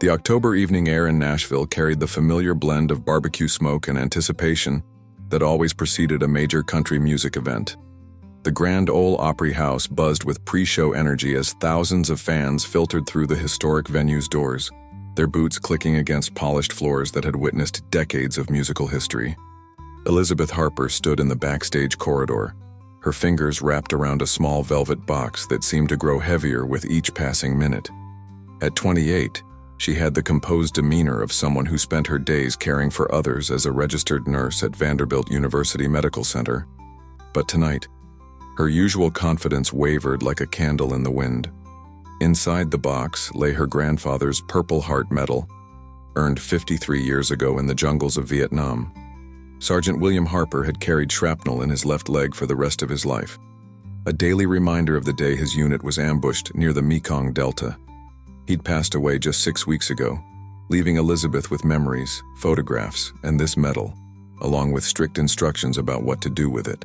The October evening air in Nashville carried the familiar blend of barbecue smoke and anticipation that always preceded a major country music event. The Grand Ole Opry House buzzed with pre-show energy as thousands of fans filtered through the historic venue's doors, their boots clicking against polished floors that had witnessed decades of musical history. Elizabeth Harper stood in the backstage corridor, her fingers wrapped around a small velvet box that seemed to grow heavier with each passing minute. At 28, she had the composed demeanor of someone who spent her days caring for others as a registered nurse at Vanderbilt University Medical Center. But tonight, her usual confidence wavered like a candle in the wind. Inside the box lay her grandfather's Purple Heart Medal, earned 53 years ago in the jungles of Vietnam. Sergeant William Harper had carried shrapnel in his left leg for the rest of his life, a daily reminder of the day his unit was ambushed near the Mekong Delta. He'd passed away just 6 weeks ago, leaving Elizabeth with memories, photographs, and this medal, along with strict instructions about what to do with it.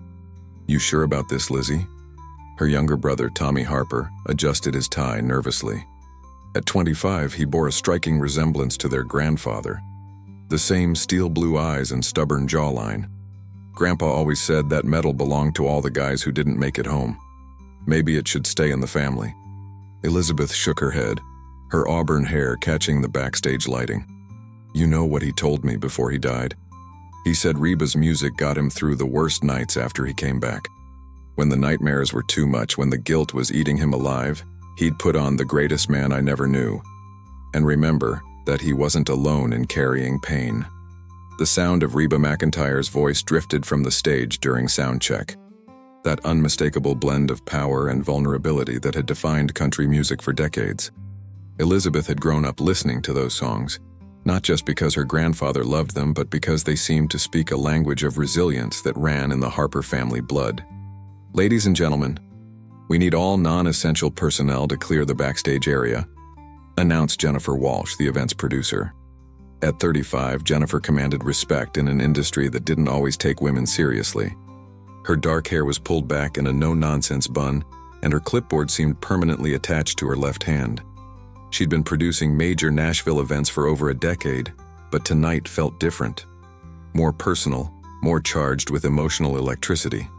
"You sure about this, Lizzie?" Her younger brother, Tommy Harper, adjusted his tie nervously. At 25, he bore a striking resemblance to their grandfather. The same steel blue eyes and stubborn jawline. Grandpa always said that medal belonged to all the guys who didn't make it home. Maybe it should stay in the family. Elizabeth shook her head, her auburn hair catching the backstage lighting. "You know what he told me before he died? He said Reba's music got him through the worst nights after he came back. When the nightmares were too much, when the guilt was eating him alive, he'd put on The Greatest Man I Never Knew. And remember that he wasn't alone in carrying pain." The sound of Reba McEntire's voice drifted from the stage during sound check. That unmistakable blend of power and vulnerability that had defined country music for decades. Elizabeth had grown up listening to those songs, not just because her grandfather loved them, but because they seemed to speak a language of resilience that ran in the Harper family blood. "Ladies and gentlemen, we need all non-essential personnel to clear the backstage area," announced Jennifer Walsh, the event's producer. At 35, Jennifer commanded respect in an industry that didn't always take women seriously. Her dark hair was pulled back in a no-nonsense bun, and her clipboard seemed permanently attached to her left hand. She'd been producing major Nashville events for over a decade, but tonight felt different. More personal, more charged with emotional electricity.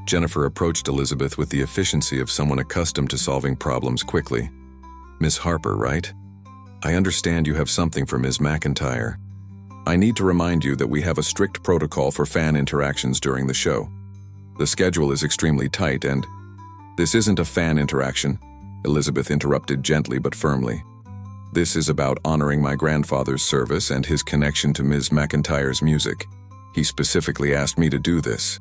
Jennifer approached Elizabeth with the efficiency of someone accustomed to solving problems quickly. "Miss Harper, right? I understand you have something for Ms. McEntire. I need to remind you that we have a strict protocol for fan interactions during the show. The schedule is extremely tight and—" "This isn't a fan interaction," Elizabeth interrupted gently but firmly. "This is about honoring my grandfather's service and his connection to Ms. McEntire's music. He specifically asked me to do this."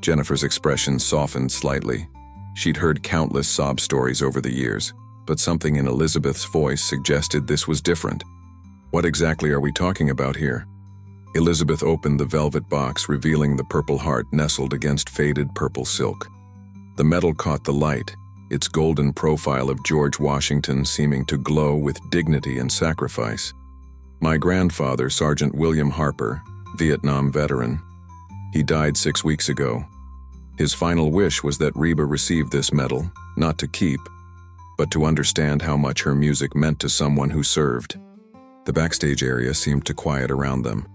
Jennifer's expression softened slightly. She'd heard countless sob stories over the years, but something in Elizabeth's voice suggested this was different. "What exactly are we talking about here?" Elizabeth opened the velvet box, revealing the Purple Heart nestled against faded purple silk. The medal caught the light, its golden profile of George Washington seeming to glow with dignity and sacrifice. "My grandfather, Sergeant William Harper, Vietnam veteran. He died 6 weeks ago. His final wish was that Reba receive this medal, not to keep, but to understand how much her music meant to someone who served." The backstage area seemed to quiet around them,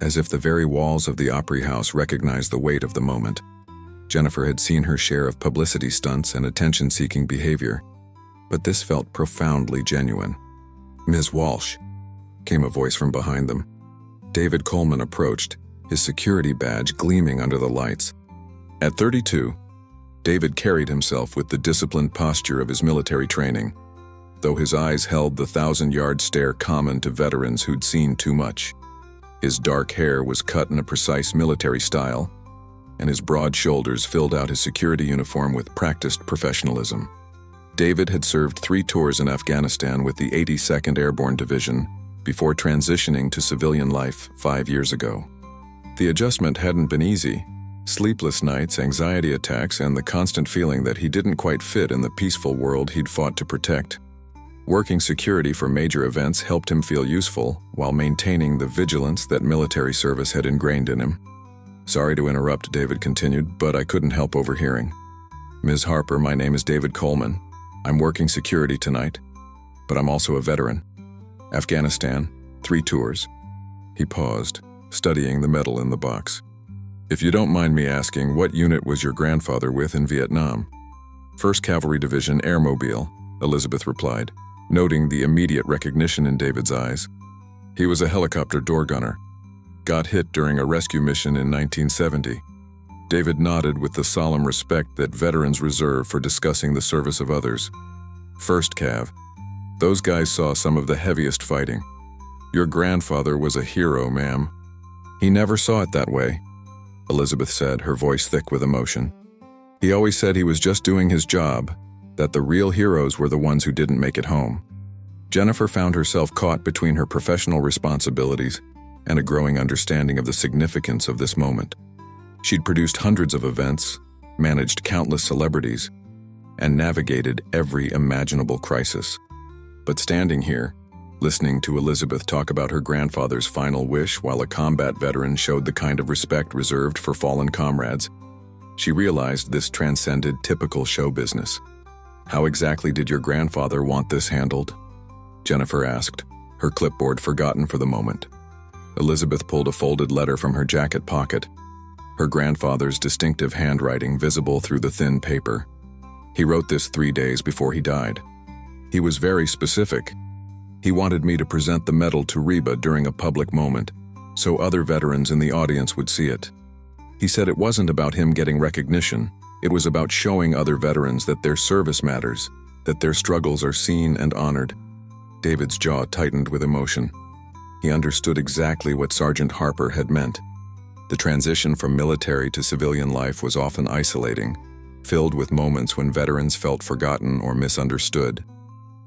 as if the very walls of the Opry House recognized the weight of the moment. Jennifer had seen her share of publicity stunts and attention-seeking behavior, but this felt profoundly genuine. "Ms. Walsh," came a voice from behind them. David Coleman approached, his security badge gleaming under the lights. At 32, David carried himself with the disciplined posture of his military training, though his eyes held the 1,000-yard stare common to veterans who'd seen too much. His dark hair was cut in a precise military style, and his broad shoulders filled out his security uniform with practiced professionalism. David had served 3 tours in Afghanistan with the 82nd Airborne Division before transitioning to civilian life 5 years ago. The adjustment hadn't been easy. Sleepless nights, anxiety attacks, and the constant feeling that he didn't quite fit in the peaceful world he'd fought to protect. Working security for major events helped him feel useful while maintaining the vigilance that military service had ingrained in him. "Sorry to interrupt," David continued, "but I couldn't help overhearing. Ms. Harper, my name is David Coleman. I'm working security tonight, but I'm also a veteran. Afghanistan, 3 tours. He paused, studying the medal in the box. If you don't mind me asking, what unit was your grandfather with in Vietnam? 1st Cavalry Division Airmobile, Elizabeth replied, noting the immediate recognition in David's eyes. He was a helicopter door gunner. Got hit during a rescue mission in 1970. David nodded with the solemn respect that veterans reserve for discussing the service of others. 1st Cav. Those guys saw some of the heaviest fighting. Your grandfather was a hero, ma'am. He never saw it that way, Elizabeth said, her voice thick with emotion. He always said he was just doing his job, that the real heroes were the ones who didn't make it home. Jennifer found herself caught between her professional responsibilities and a growing understanding of the significance of this moment. She'd produced hundreds of events, managed countless celebrities, and navigated every imaginable crisis. But standing here, listening to Elizabeth talk about her grandfather's final wish while a combat veteran showed the kind of respect reserved for fallen comrades, she realized this transcended typical show business. How exactly did your grandfather want this handled? Jennifer asked, her clipboard forgotten for the moment. Elizabeth pulled a folded letter from her jacket pocket, her grandfather's distinctive handwriting visible through the thin paper. He wrote this 3 days before he died. He was very specific. He wanted me to present the medal to Reba during a public moment, so other veterans in the audience would see it. He said it wasn't about him getting recognition, it was about showing other veterans that their service matters, that their struggles are seen and honored. David's jaw tightened with emotion. He understood exactly what Sergeant Harper had meant. The transition from military to civilian life was often isolating, filled with moments when veterans felt forgotten or misunderstood.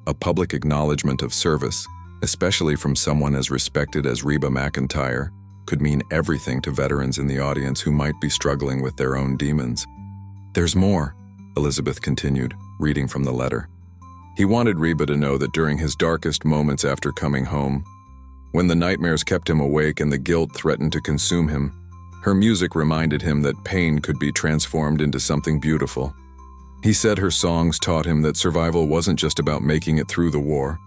A public acknowledgement of service, especially from someone as respected as Reba McEntire, could mean everything to veterans in the audience who might be struggling with their own demons. There's more, Elizabeth continued, reading from the letter. He wanted Reba to know that during his darkest moments after coming home, when the nightmares kept him awake and the guilt threatened to consume him, her music reminded him that pain could be transformed into something beautiful. He said her songs taught him that survival wasn't just about making it through the war.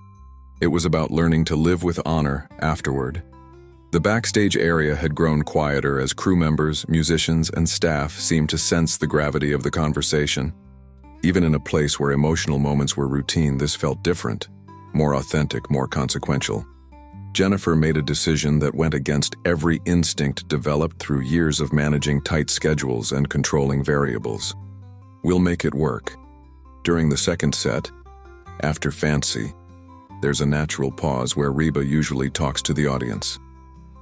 It was about learning to live with honor afterward. The backstage area had grown quieter as crew members, musicians, and staff seemed to sense the gravity of the conversation. Even in a place where emotional moments were routine, this felt different, more authentic, more consequential. Jennifer made a decision that went against every instinct developed through years of managing tight schedules and controlling variables. We'll make it work. During the second set, after Fancy, there's a natural pause where Reba usually talks to the audience.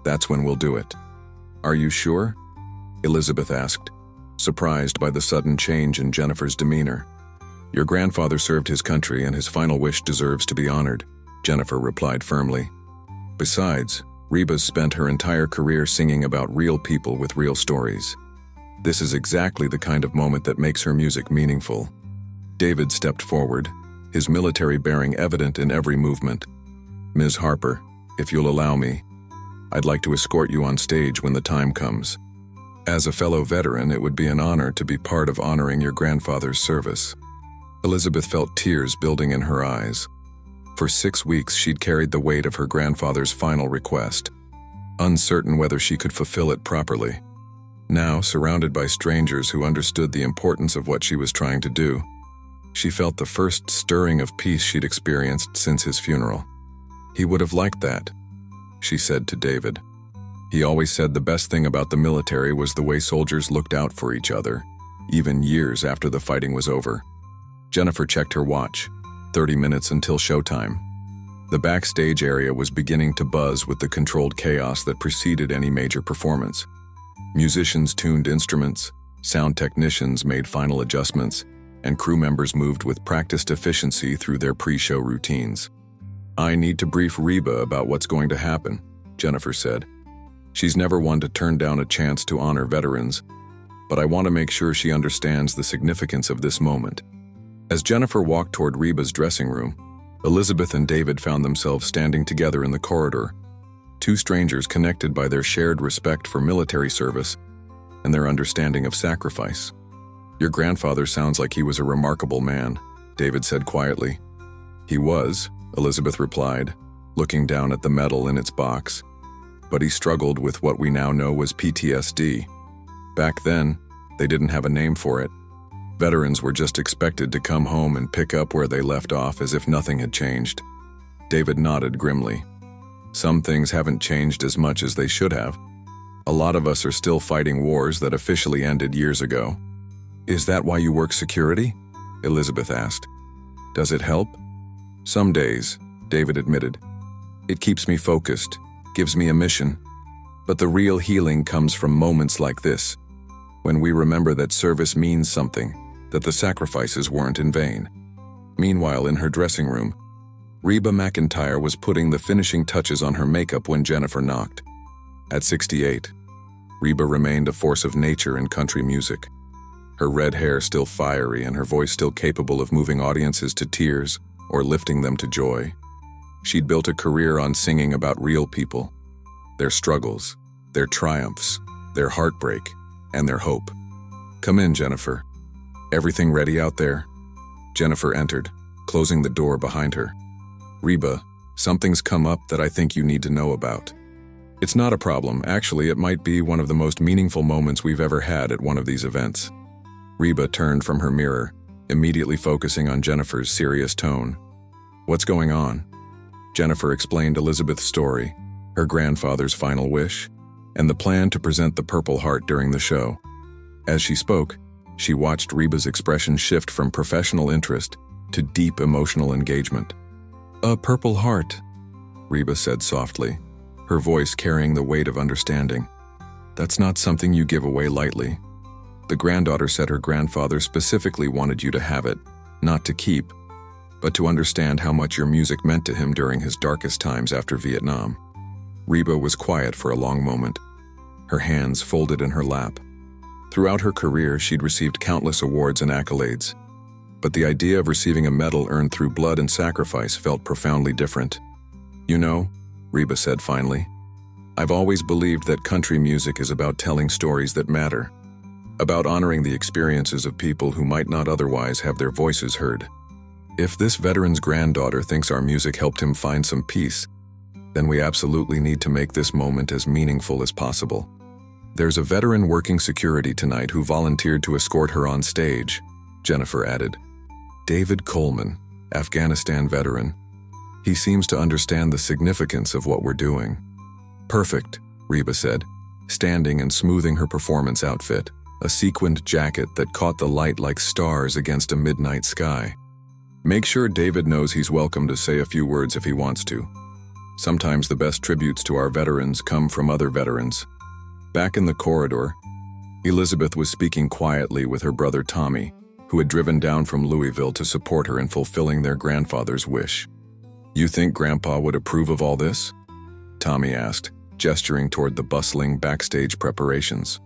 That's when we'll do it. Are you sure? Elizabeth asked, surprised by the sudden change in Jennifer's demeanor. Your grandfather served his country and his final wish deserves to be honored, Jennifer replied firmly. Besides, Reba's spent her entire career singing about real people with real stories. This is exactly the kind of moment that makes her music meaningful. David stepped forward, his military bearing evident in every movement. Ms. Harper, if you'll allow me, I'd like to escort you on stage when the time comes. As a fellow veteran, it would be an honor to be part of honoring your grandfather's service. Elizabeth felt tears building in her eyes. For 6 weeks, she'd carried the weight of her grandfather's final request, uncertain whether she could fulfill it properly. Now, surrounded by strangers who understood the importance of what she was trying to do, she felt the first stirring of peace she'd experienced since his funeral. He would have liked that, she said to David. He always said the best thing about the military was the way soldiers looked out for each other, even years after the fighting was over. Jennifer checked her watch. 30 minutes until showtime. The backstage area was beginning to buzz with the controlled chaos that preceded any major performance. Musicians tuned instruments, sound technicians made final adjustments, and crew members moved with practiced efficiency through their pre-show routines. I need to brief Reba about what's going to happen, Jennifer said. She's never one to turn down a chance to honor veterans, but I want to make sure she understands the significance of this moment. As Jennifer walked toward Reba's dressing room, Elizabeth and David found themselves standing together in the corridor, two strangers connected by their shared respect for military service and their understanding of sacrifice. Your grandfather sounds like he was a remarkable man, David said quietly. He was, Elizabeth replied, looking down at the medal in its box. But he struggled with what we now know was PTSD. Back then, they didn't have a name for it. Veterans were just expected to come home and pick up where they left off as if nothing had changed. David nodded grimly. Some things haven't changed as much as they should have. A lot of us are still fighting wars that officially ended years ago. Is that why you work security? Elizabeth asked. Does it help? Some days, David admitted. It keeps me focused, gives me a mission. But the real healing comes from moments like this, when we remember that service means something, that the sacrifices weren't in vain. Meanwhile, in her dressing room, Reba McEntire was putting the finishing touches on her makeup when Jennifer knocked. At 68, Reba remained a force of nature in country music. Her red hair still fiery and her voice still capable of moving audiences to tears or lifting them to joy. She'd built a career on singing about real people, their struggles, their triumphs, their heartbreak, and their hope. Come in, Jennifer. Everything ready out there? Jennifer entered, closing the door behind her. Reba, something's come up that I think you need to know about. It's not a problem. Actually, it might be one of the most meaningful moments we've ever had at one of these events. Reba turned from her mirror, immediately focusing on Jennifer's serious tone. What's going on? Jennifer explained Elizabeth's story, her grandfather's final wish, and the plan to present the Purple Heart during the show. As she spoke, she watched Reba's expression shift from professional interest to deep emotional engagement. A Purple Heart, Reba said softly, her voice carrying the weight of understanding. That's not something you give away lightly. The granddaughter said her grandfather specifically wanted you to have it, not to keep, but to understand how much your music meant to him during his darkest times after Vietnam. Reba was quiet for a long moment, her hands folded in her lap. Throughout her career, she'd received countless awards and accolades, but the idea of receiving a medal earned through blood and sacrifice felt profoundly different. You know, Reba said finally, I've always believed that country music is about telling stories that matter, about honoring the experiences of people who might not otherwise have their voices heard. If this veteran's granddaughter thinks our music helped him find some peace, then we absolutely need to make this moment as meaningful as possible. There's a veteran working security tonight who volunteered to escort her on stage, Jennifer added. David Coleman, Afghanistan veteran. He seems to understand the significance of what we're doing. Perfect, Reba said, standing and smoothing her performance outfit, a sequined jacket that caught the light like stars against a midnight sky. Make sure David knows he's welcome to say a few words if he wants to. Sometimes the best tributes to our veterans come from other veterans. Back in the corridor, Elizabeth was speaking quietly with her brother Tommy, who had driven down from Louisville to support her in fulfilling their grandfather's wish. You think Grandpa would approve of all this? Tommy asked, gesturing toward the bustling backstage preparations.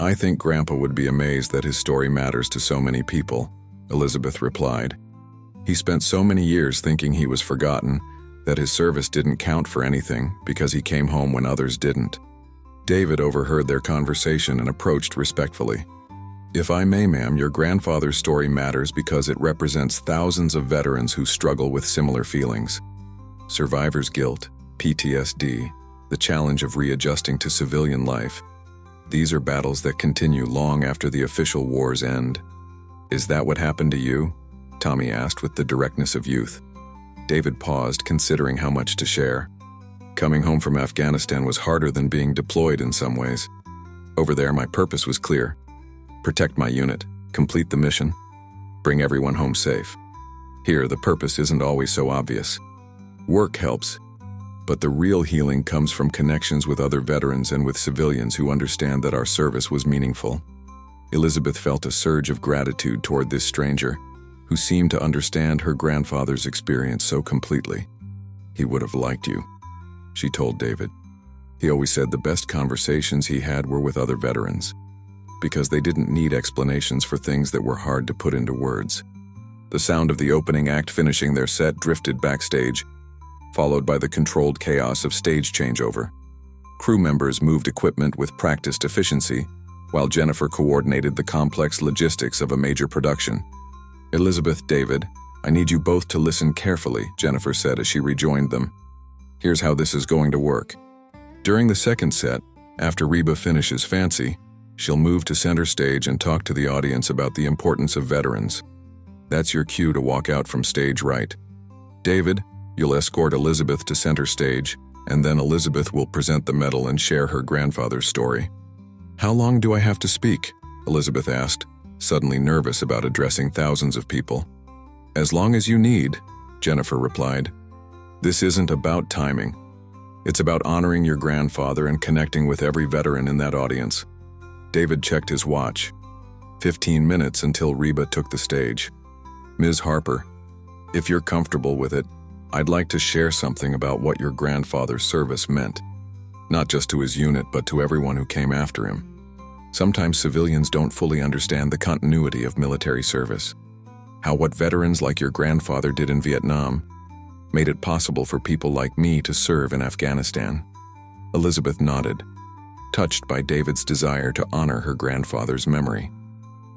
I think Grandpa would be amazed that his story matters to so many people, Elizabeth replied. He spent so many years thinking he was forgotten, that his service didn't count for anything because he came home when others didn't. David overheard their conversation and approached respectfully. If I may, ma'am, your grandfather's story matters because it represents thousands of veterans who struggle with similar feelings. Survivor's guilt, PTSD, the challenge of readjusting to civilian life. These are battles that continue long after the official wars end. Is that what happened to you? Tommy asked with the directness of youth. David paused, considering how much to share. Coming home from Afghanistan was harder than being deployed in some ways. Over there, my purpose was clear. Protect my unit, complete the mission, bring everyone home safe. Here, the purpose isn't always so obvious. Work helps, but the real healing comes from connections with other veterans and with civilians who understand that our service was meaningful. Elizabeth felt a surge of gratitude toward this stranger, who seemed to understand her grandfather's experience so completely. He would have liked you, she told David. He always said the best conversations he had were with other veterans, because they didn't need explanations for things that were hard to put into words. The sound of the opening act finishing their set drifted backstage, followed by the controlled chaos of stage changeover. Crew members moved equipment with practiced efficiency, while Jennifer coordinated the complex logistics of a major production. Elizabeth, David, I need you both to listen carefully, Jennifer said as she rejoined them. Here's how this is going to work. During the second set, after Reba finishes Fancy, she'll move to center stage and talk to the audience about the importance of veterans. That's your cue to walk out from stage right. David, you'll escort Elizabeth to center stage, and then Elizabeth will present the medal and share her grandfather's story. How long do I have to speak? Elizabeth asked, suddenly nervous about addressing thousands of people. As long as you need, Jennifer replied. This isn't about timing. It's about honoring your grandfather and connecting with every veteran in that audience. David checked his watch. 15 minutes until Reba took the stage. Ms. Harper, if you're comfortable with it, I'd like to share something about what your grandfather's service meant. Not just to his unit, but to everyone who came after him. Sometimes civilians don't fully understand the continuity of military service. How what veterans like your grandfather did in Vietnam made it possible for people like me to serve in Afghanistan. Elizabeth nodded, touched by David's desire to honor her grandfather's memory.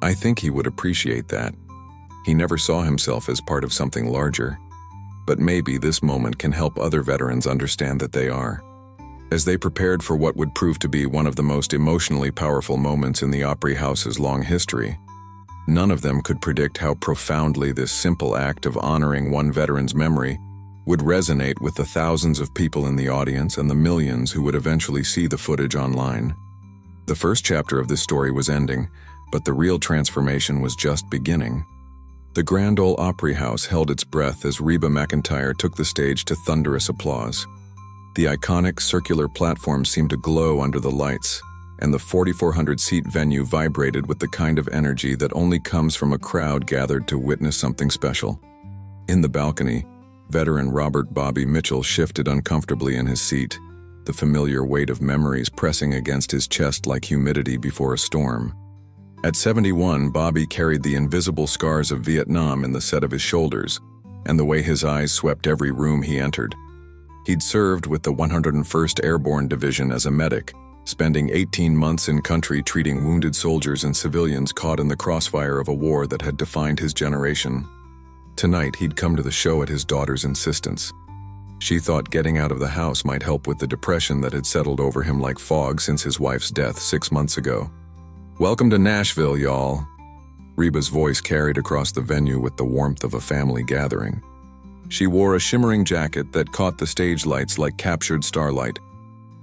I think he would appreciate that. He never saw himself as part of something larger. But maybe this moment can help other veterans understand that they are. As they prepared for what would prove to be one of the most emotionally powerful moments in the Opry House's long history, none of them could predict how profoundly this simple act of honoring one veteran's memory would resonate with the thousands of people in the audience and the millions who would eventually see the footage online. The first chapter of this story was ending, but the real transformation was just beginning. The Grand Ole Opry House held its breath as Reba McEntire took the stage to thunderous applause. The iconic circular platform seemed to glow under the lights, and the 4,400-seat venue vibrated with the kind of energy that only comes from a crowd gathered to witness something special. In the balcony, veteran Robert Bobby Mitchell shifted uncomfortably in his seat, the familiar weight of memories pressing against his chest like humidity before a storm. At 71, Bobby carried the invisible scars of Vietnam in the set of his shoulders, and the way his eyes swept every room he entered. He'd served with the 101st Airborne Division as a medic, spending 18 months in country treating wounded soldiers and civilians caught in the crossfire of a war that had defined his generation. Tonight, he'd come to the show at his daughter's insistence. She thought getting out of the house might help with the depression that had settled over him like fog since his wife's death 6 months ago. Welcome to Nashville, y'all. Reba's voice carried across the venue with the warmth of a family gathering. She wore a shimmering jacket that caught the stage lights like captured starlight,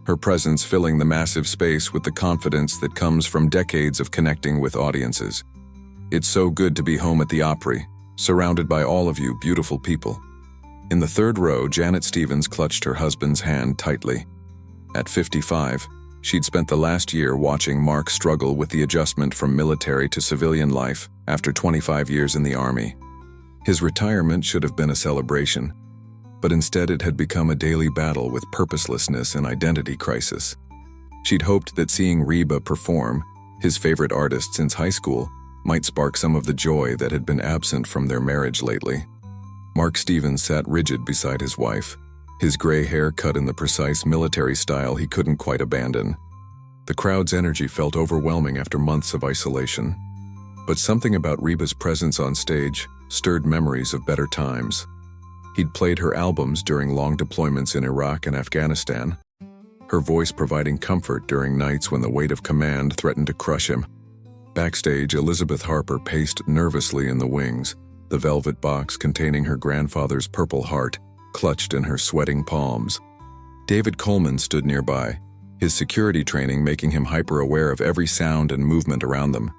her presence filling the massive space with the confidence that comes from decades of connecting with audiences. It's so good to be home at the Opry, surrounded by all of you beautiful people. In the third row, Janet Stevens clutched her husband's hand tightly. At 55, she'd spent the last year watching Mark struggle with the adjustment from military to civilian life after 25 years in the Army. His retirement should have been a celebration, but instead it had become a daily battle with purposelessness and identity crisis. She'd hoped that seeing Reba perform, his favorite artist since high school, might spark some of the joy that had been absent from their marriage lately. Mark Stevens sat rigid beside his wife, his gray hair cut in the precise military style he couldn't quite abandon. The crowd's energy felt overwhelming after months of isolation. But something about Reba's presence on stage stirred memories of better times. He'd played her albums during long deployments in Iraq and Afghanistan, her voice providing comfort during nights when the weight of command threatened to crush him. Backstage, Elizabeth Harper paced nervously in the wings, the velvet box containing her grandfather's Purple Heart clutched in her sweating palms. David Coleman stood nearby, his security training making him hyper-aware of every sound and movement around them.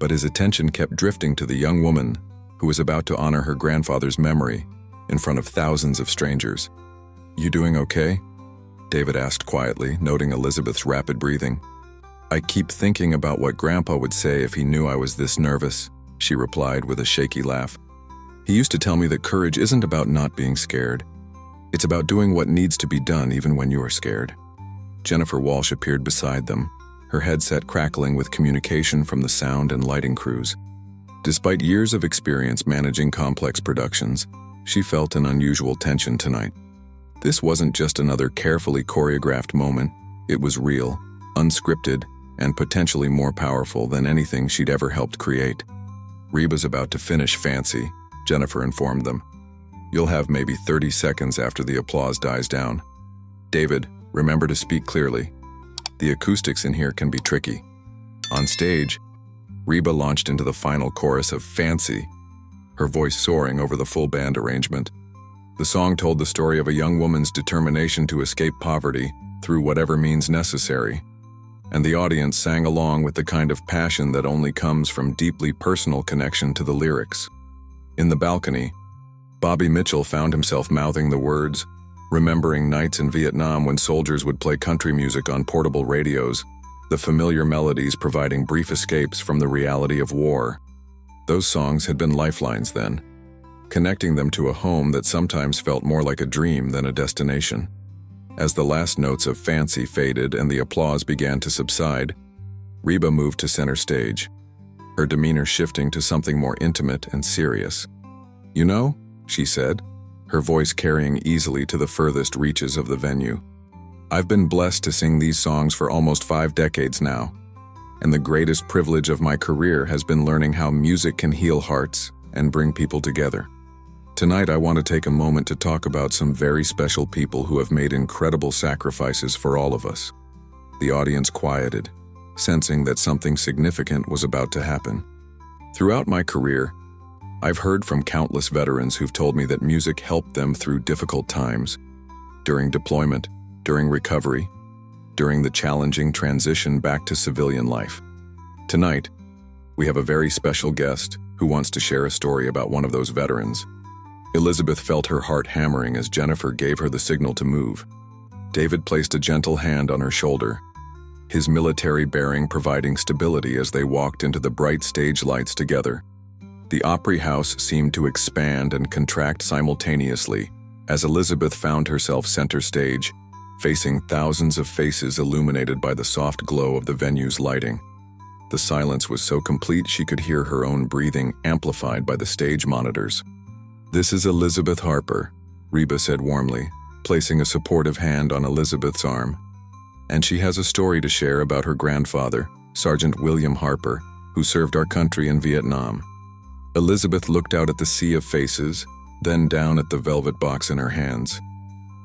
But his attention kept drifting to the young woman who was about to honor her grandfather's memory in front of thousands of strangers. "You doing okay?" David asked quietly, noting Elizabeth's rapid breathing. "I keep thinking about what Grandpa would say if he knew I was this nervous," she replied with a shaky laugh. "He used to tell me that courage isn't about not being scared. It's about doing what needs to be done even when you are scared." Jennifer Walsh appeared beside them, her headset crackling with communication from the sound and lighting crews. Despite years of experience managing complex productions, she felt an unusual tension tonight. This wasn't just another carefully choreographed moment, it was real, unscripted, and potentially more powerful than anything she'd ever helped create. "Reba's about to finish Fancy," Jennifer informed them. You'll have maybe 30 seconds after the applause dies down. David, remember to speak clearly. The acoustics in here can be tricky. On stage, Reba launched into the final chorus of Fancy, her voice soaring over the full band arrangement. The song told the story of a young woman's determination to escape poverty through whatever means necessary, and the audience sang along with the kind of passion that only comes from deeply personal connection to the lyrics. In the balcony, Bobby Mitchell found himself mouthing the words, remembering nights in Vietnam when soldiers would play country music on portable radios, the familiar melodies providing brief escapes from the reality of war. Those songs had been lifelines then, connecting them to a home that sometimes felt more like a dream than a destination. As the last notes of Fancy faded and the applause began to subside, Reba moved to center stage, her demeanor shifting to something more intimate and serious. "You know," she said, her voice carrying easily to the furthest reaches of the venue, "I've been blessed to sing these songs for almost 5 decades now, and the greatest privilege of my career has been learning how music can heal hearts and bring people together. Tonight I want to take a moment to talk about some very special people who have made incredible sacrifices for all of us." The audience quieted, sensing that something significant was about to happen. Throughout my career, I've heard from countless veterans who've told me that music helped them through difficult times, during deployment, during recovery, during the challenging transition back to civilian life. Tonight, we have a very special guest who wants to share a story about one of those veterans. Elizabeth felt her heart hammering as Jennifer gave her the signal to move. David placed a gentle hand on her shoulder, his military bearing providing stability as they walked into the bright stage lights together. The Opry House seemed to expand and contract simultaneously as Elizabeth found herself center stage, facing thousands of faces illuminated by the soft glow of the venue's lighting. The silence was so complete she could hear her own breathing amplified by the stage monitors. "This is Elizabeth Harper," Reba said warmly, placing a supportive hand on Elizabeth's arm. "And she has a story to share about her grandfather, Sergeant William Harper, who served our country in Vietnam." Elizabeth looked out at the sea of faces, then down at the velvet box in her hands.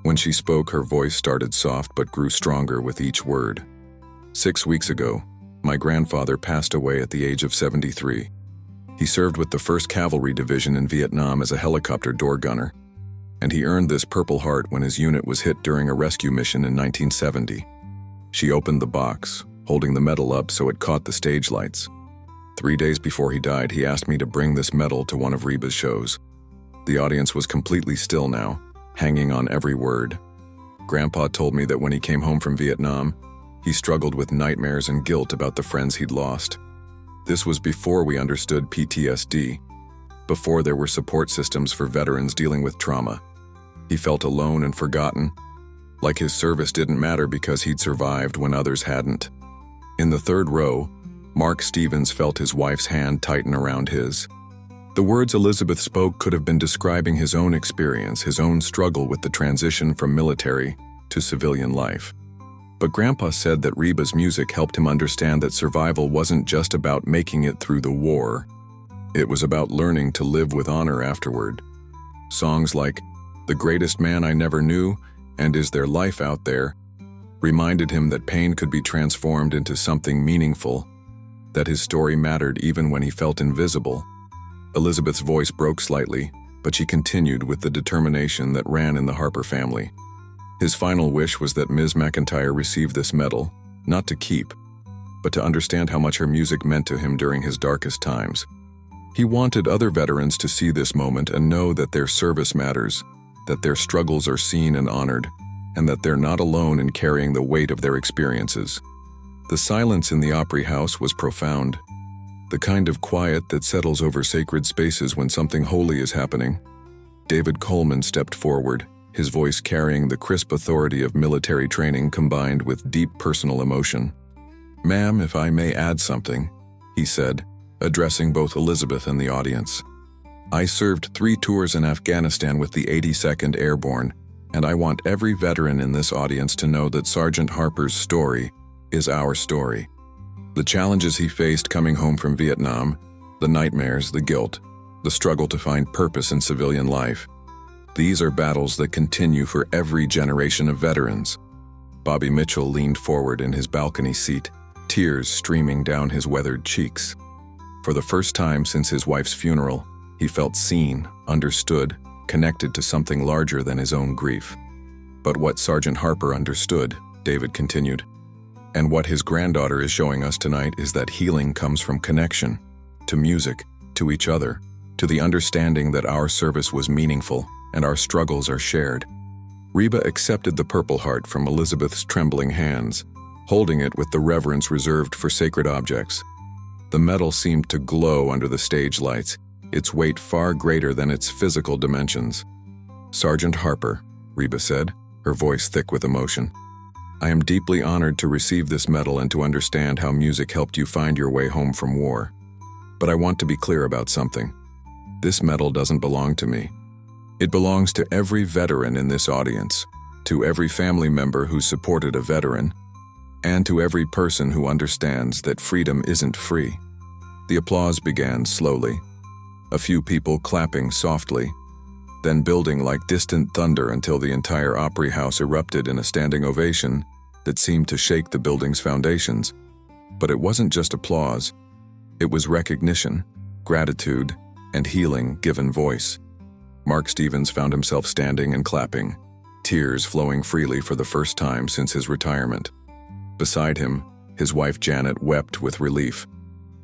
When she spoke, her voice started soft but grew stronger with each word. "6 weeks ago, my grandfather passed away at the age of 73. He served with the 1st Cavalry Division in Vietnam as a helicopter door gunner, and he earned this Purple Heart when his unit was hit during a rescue mission in 1970. She opened the box, holding the medal up so it caught the stage lights. 3 days before he died, he asked me to bring this medal to one of Reba's shows." The audience was completely still now, hanging on every word. "Grandpa told me that when he came home from Vietnam, he struggled with nightmares and guilt about the friends he'd lost. This was before we understood PTSD, before there were support systems for veterans dealing with trauma. He felt alone and forgotten, like his service didn't matter because he'd survived when others hadn't." In the third row, Mark Stevens felt his wife's hand tighten around his. The words Elizabeth spoke could have been describing his own experience, his own struggle with the transition from military to civilian life. But Grandpa said that Reba's music helped him understand that survival wasn't just about making it through the war. It was about learning to live with honor afterward. Songs like "The Greatest Man I Never Knew" and "Is There Life Out There" reminded him that pain could be transformed into something meaningful, that his story mattered even when he felt invisible. Elizabeth's voice broke slightly, but she continued with the determination that ran in the Harper family. His final wish was that Ms. McEntire receive this medal, not to keep, but to understand how much her music meant to him during his darkest times. He wanted other veterans to see this moment and know that their service matters, that their struggles are seen and honored, and that they're not alone in carrying the weight of their experiences. The silence in the Opry House was profound, the kind of quiet that settles over sacred spaces when something holy is happening. David Coleman stepped forward, his voice carrying the crisp authority of military training combined with deep personal emotion. "Ma'am, if I may add something," he said, addressing both Elizabeth and the audience. "I served 3 tours in Afghanistan with the 82nd Airborne, and I want every veteran in this audience to know that Sergeant Harper's story is our story. The challenges he faced coming home from Vietnam, the nightmares, the guilt, the struggle to find purpose in civilian life, These are battles that continue for every generation of veterans. Bobby Mitchell leaned forward in his balcony seat, tears streaming down his weathered cheeks. For the first time since his wife's funeral, he felt seen, understood, connected to something larger than his own grief. But what Sergeant Harper understood, David continued, and what his granddaughter is showing us tonight is that healing comes from connection, to music, to each other, to the understanding that our service was meaningful and our struggles are shared. Reba accepted the Purple Heart from Elizabeth's trembling hands, holding it with the reverence reserved for sacred objects. The metal seemed to glow under the stage lights, its weight far greater than its physical dimensions. "Sergeant Harper," Reba said, her voice thick with emotion, "I am deeply honored to receive this medal and to understand how music helped you find your way home from war. But I want to be clear about something. This medal doesn't belong to me. It belongs to every veteran in this audience, to every family member who supported a veteran, and to every person who understands that freedom isn't free." The applause began slowly, a few people clapping softly, then building like distant thunder until the entire Opry House erupted in a standing ovation that seemed to shake the building's foundations. But it wasn't just applause. It was recognition, gratitude, and healing given voice. Mark Stevens found himself standing and clapping, tears flowing freely for the first time since his retirement. Beside him, his wife Janet wept with relief,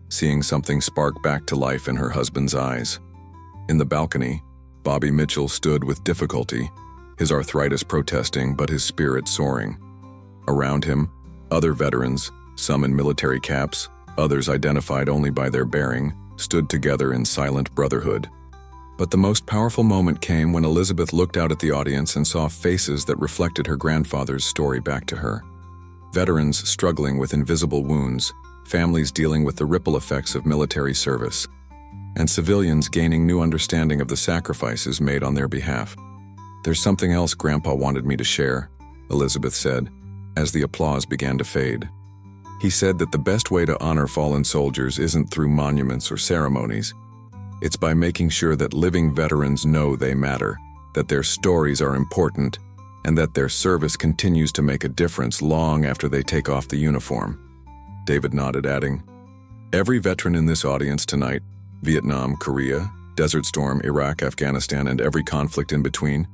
seeing something spark back to life in her husband's eyes. In the balcony, Bobby Mitchell stood with difficulty, his arthritis protesting but his spirit soaring. Around him, other veterans, some in military caps, others identified only by their bearing, stood together in silent brotherhood. But the most powerful moment came when Elizabeth looked out at the audience and saw faces that reflected her grandfather's story back to her. Veterans struggling with invisible wounds, families dealing with the ripple effects of military service, and civilians gaining new understanding of the sacrifices made on their behalf. "There's something else Grandpa wanted me to share," Elizabeth said, as the applause began to fade. "He said that the best way to honor fallen soldiers isn't through monuments or ceremonies. It's by making sure that living veterans know they matter, that their stories are important, and that their service continues to make a difference long after they take off the uniform." David nodded, adding, "Every veteran in this audience tonight, Vietnam, Korea, Desert Storm, Iraq, Afghanistan, and every conflict in between,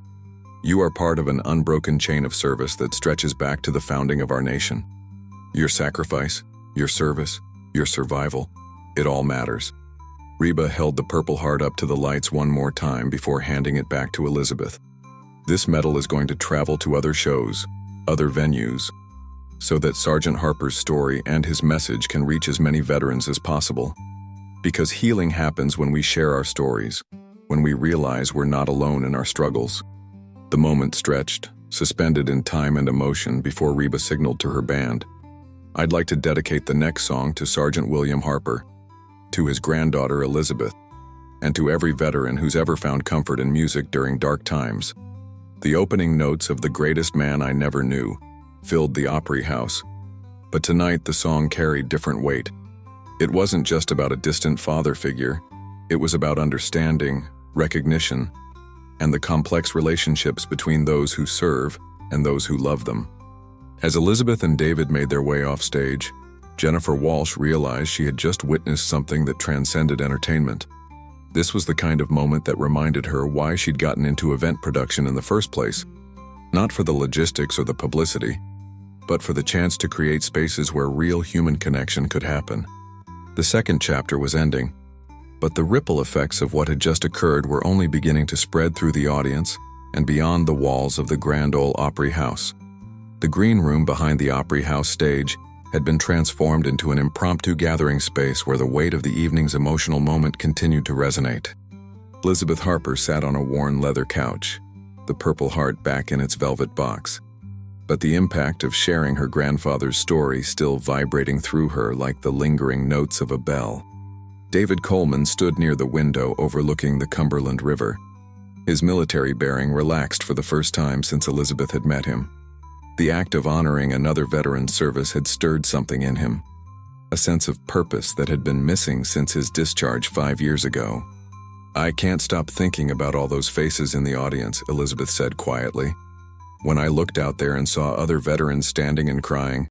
you are part of an unbroken chain of service that stretches back to the founding of our nation. Your sacrifice, your service, your survival, it all matters." Reba held the Purple Heart up to the lights one more time before handing it back to Elizabeth. "This medal is going to travel to other shows, other venues, so that Sergeant Harper's story and his message can reach as many veterans as possible. Because healing happens when we share our stories, when we realize we're not alone in our struggles." The moment stretched, suspended in time and emotion before Reba signaled to her band, "I'd like to dedicate the next song to Sergeant William Harper, to his granddaughter Elizabeth, and to every veteran who's ever found comfort in music during dark times." The opening notes of "The Greatest Man I Never Knew" filled the Opry House, but tonight the song carried different weight. It wasn't just about a distant father figure, it was about understanding, recognition, and the complex relationships between those who serve and those who love them. As Elizabeth and David made their way off stage, Jennifer Walsh realized she had just witnessed something that transcended entertainment. This was the kind of moment that reminded her why she'd gotten into event production in the first place, not for the logistics or the publicity, but for the chance to create spaces where real human connection could happen. The second chapter was ending, but the ripple effects of what had just occurred were only beginning to spread through the audience and beyond the walls of the Grand Ole Opry House. The green room behind the Opry House stage had been transformed into an impromptu gathering space where the weight of the evening's emotional moment continued to resonate. Elizabeth Harper sat on a worn leather couch, the Purple Heart back in its velvet box, but the impact of sharing her grandfather's story still vibrating through her like the lingering notes of a bell. David Coleman stood near the window overlooking the Cumberland River. His military bearing relaxed for the first time since Elizabeth had met him. The act of honoring another veteran's service had stirred something in him, a sense of purpose that had been missing since his discharge 5 years ago. "I can't stop thinking about all those faces in the audience," Elizabeth said quietly. "When I looked out there and saw other veterans standing and crying,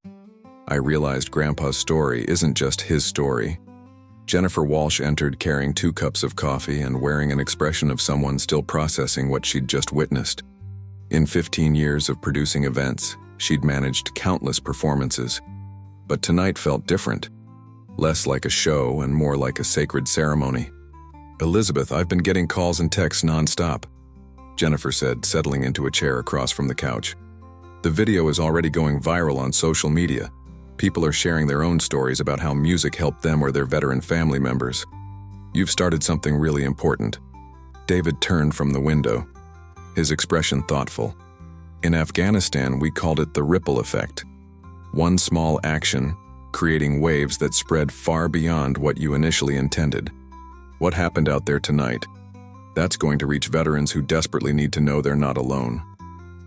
I realized Grandpa's story isn't just his story." Jennifer Walsh entered carrying 2 cups of coffee and wearing an expression of someone still processing what she'd just witnessed. In 15 years of producing events, she'd managed countless performances. But tonight felt different. Less like a show and more like a sacred ceremony. "Elizabeth, I've been getting calls and texts nonstop," Jennifer said, settling into a chair across from the couch. "The video is already going viral on social media. People are sharing their own stories about how music helped them or their veteran family members. You've started something really important." David turned from the window, his expression thoughtful. "In Afghanistan, we called it the ripple effect. One small action, creating waves that spread far beyond what you initially intended. What happened out there tonight? That's going to reach veterans who desperately need to know they're not alone."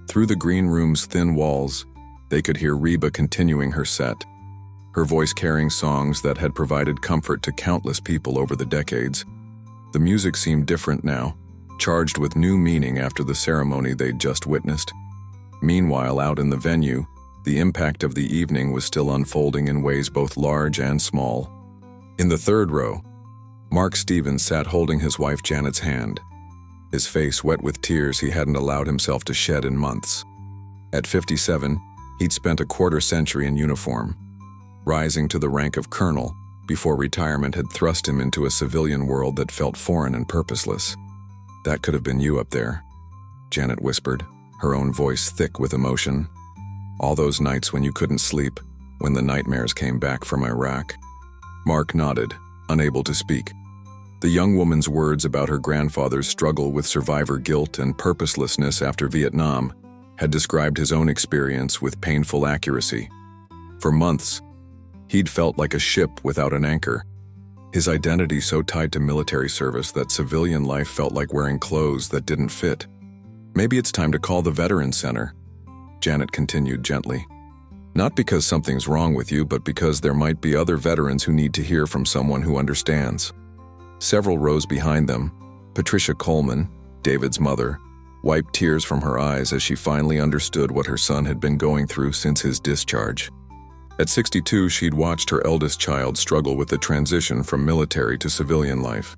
Through the green room's thin walls, they could hear Reba continuing her set, her voice carrying songs that had provided comfort to countless people over the decades. The music seemed different now, charged with new meaning after the ceremony they'd just witnessed. Meanwhile, out in the venue, the impact of the evening was still unfolding in ways both large and small. In the 3rd row, Mark Stevens sat holding his wife Janet's hand, his face wet with tears he hadn't allowed himself to shed in months. At 57, he'd spent a quarter-century in uniform, rising to the rank of colonel before retirement had thrust him into a civilian world that felt foreign and purposeless. "That could have been you up there," Janet whispered, her own voice thick with emotion. "All those nights when you couldn't sleep, when the nightmares came back from Iraq." Mark nodded, unable to speak. The young woman's words about her grandfather's struggle with survivor guilt and purposelessness after Vietnam had described his own experience with painful accuracy. For months, he'd felt like a ship without an anchor, his identity so tied to military service that civilian life felt like wearing clothes that didn't fit. "Maybe it's time to call the Veterans Center," Janet continued gently. "Not because something's wrong with you, but because there might be other veterans who need to hear from someone who understands." Several rows behind them, Patricia Coleman, David's mother, wiped tears from her eyes as she finally understood what her son had been going through since his discharge. At 62, she'd watched her eldest child struggle with the transition from military to civilian life.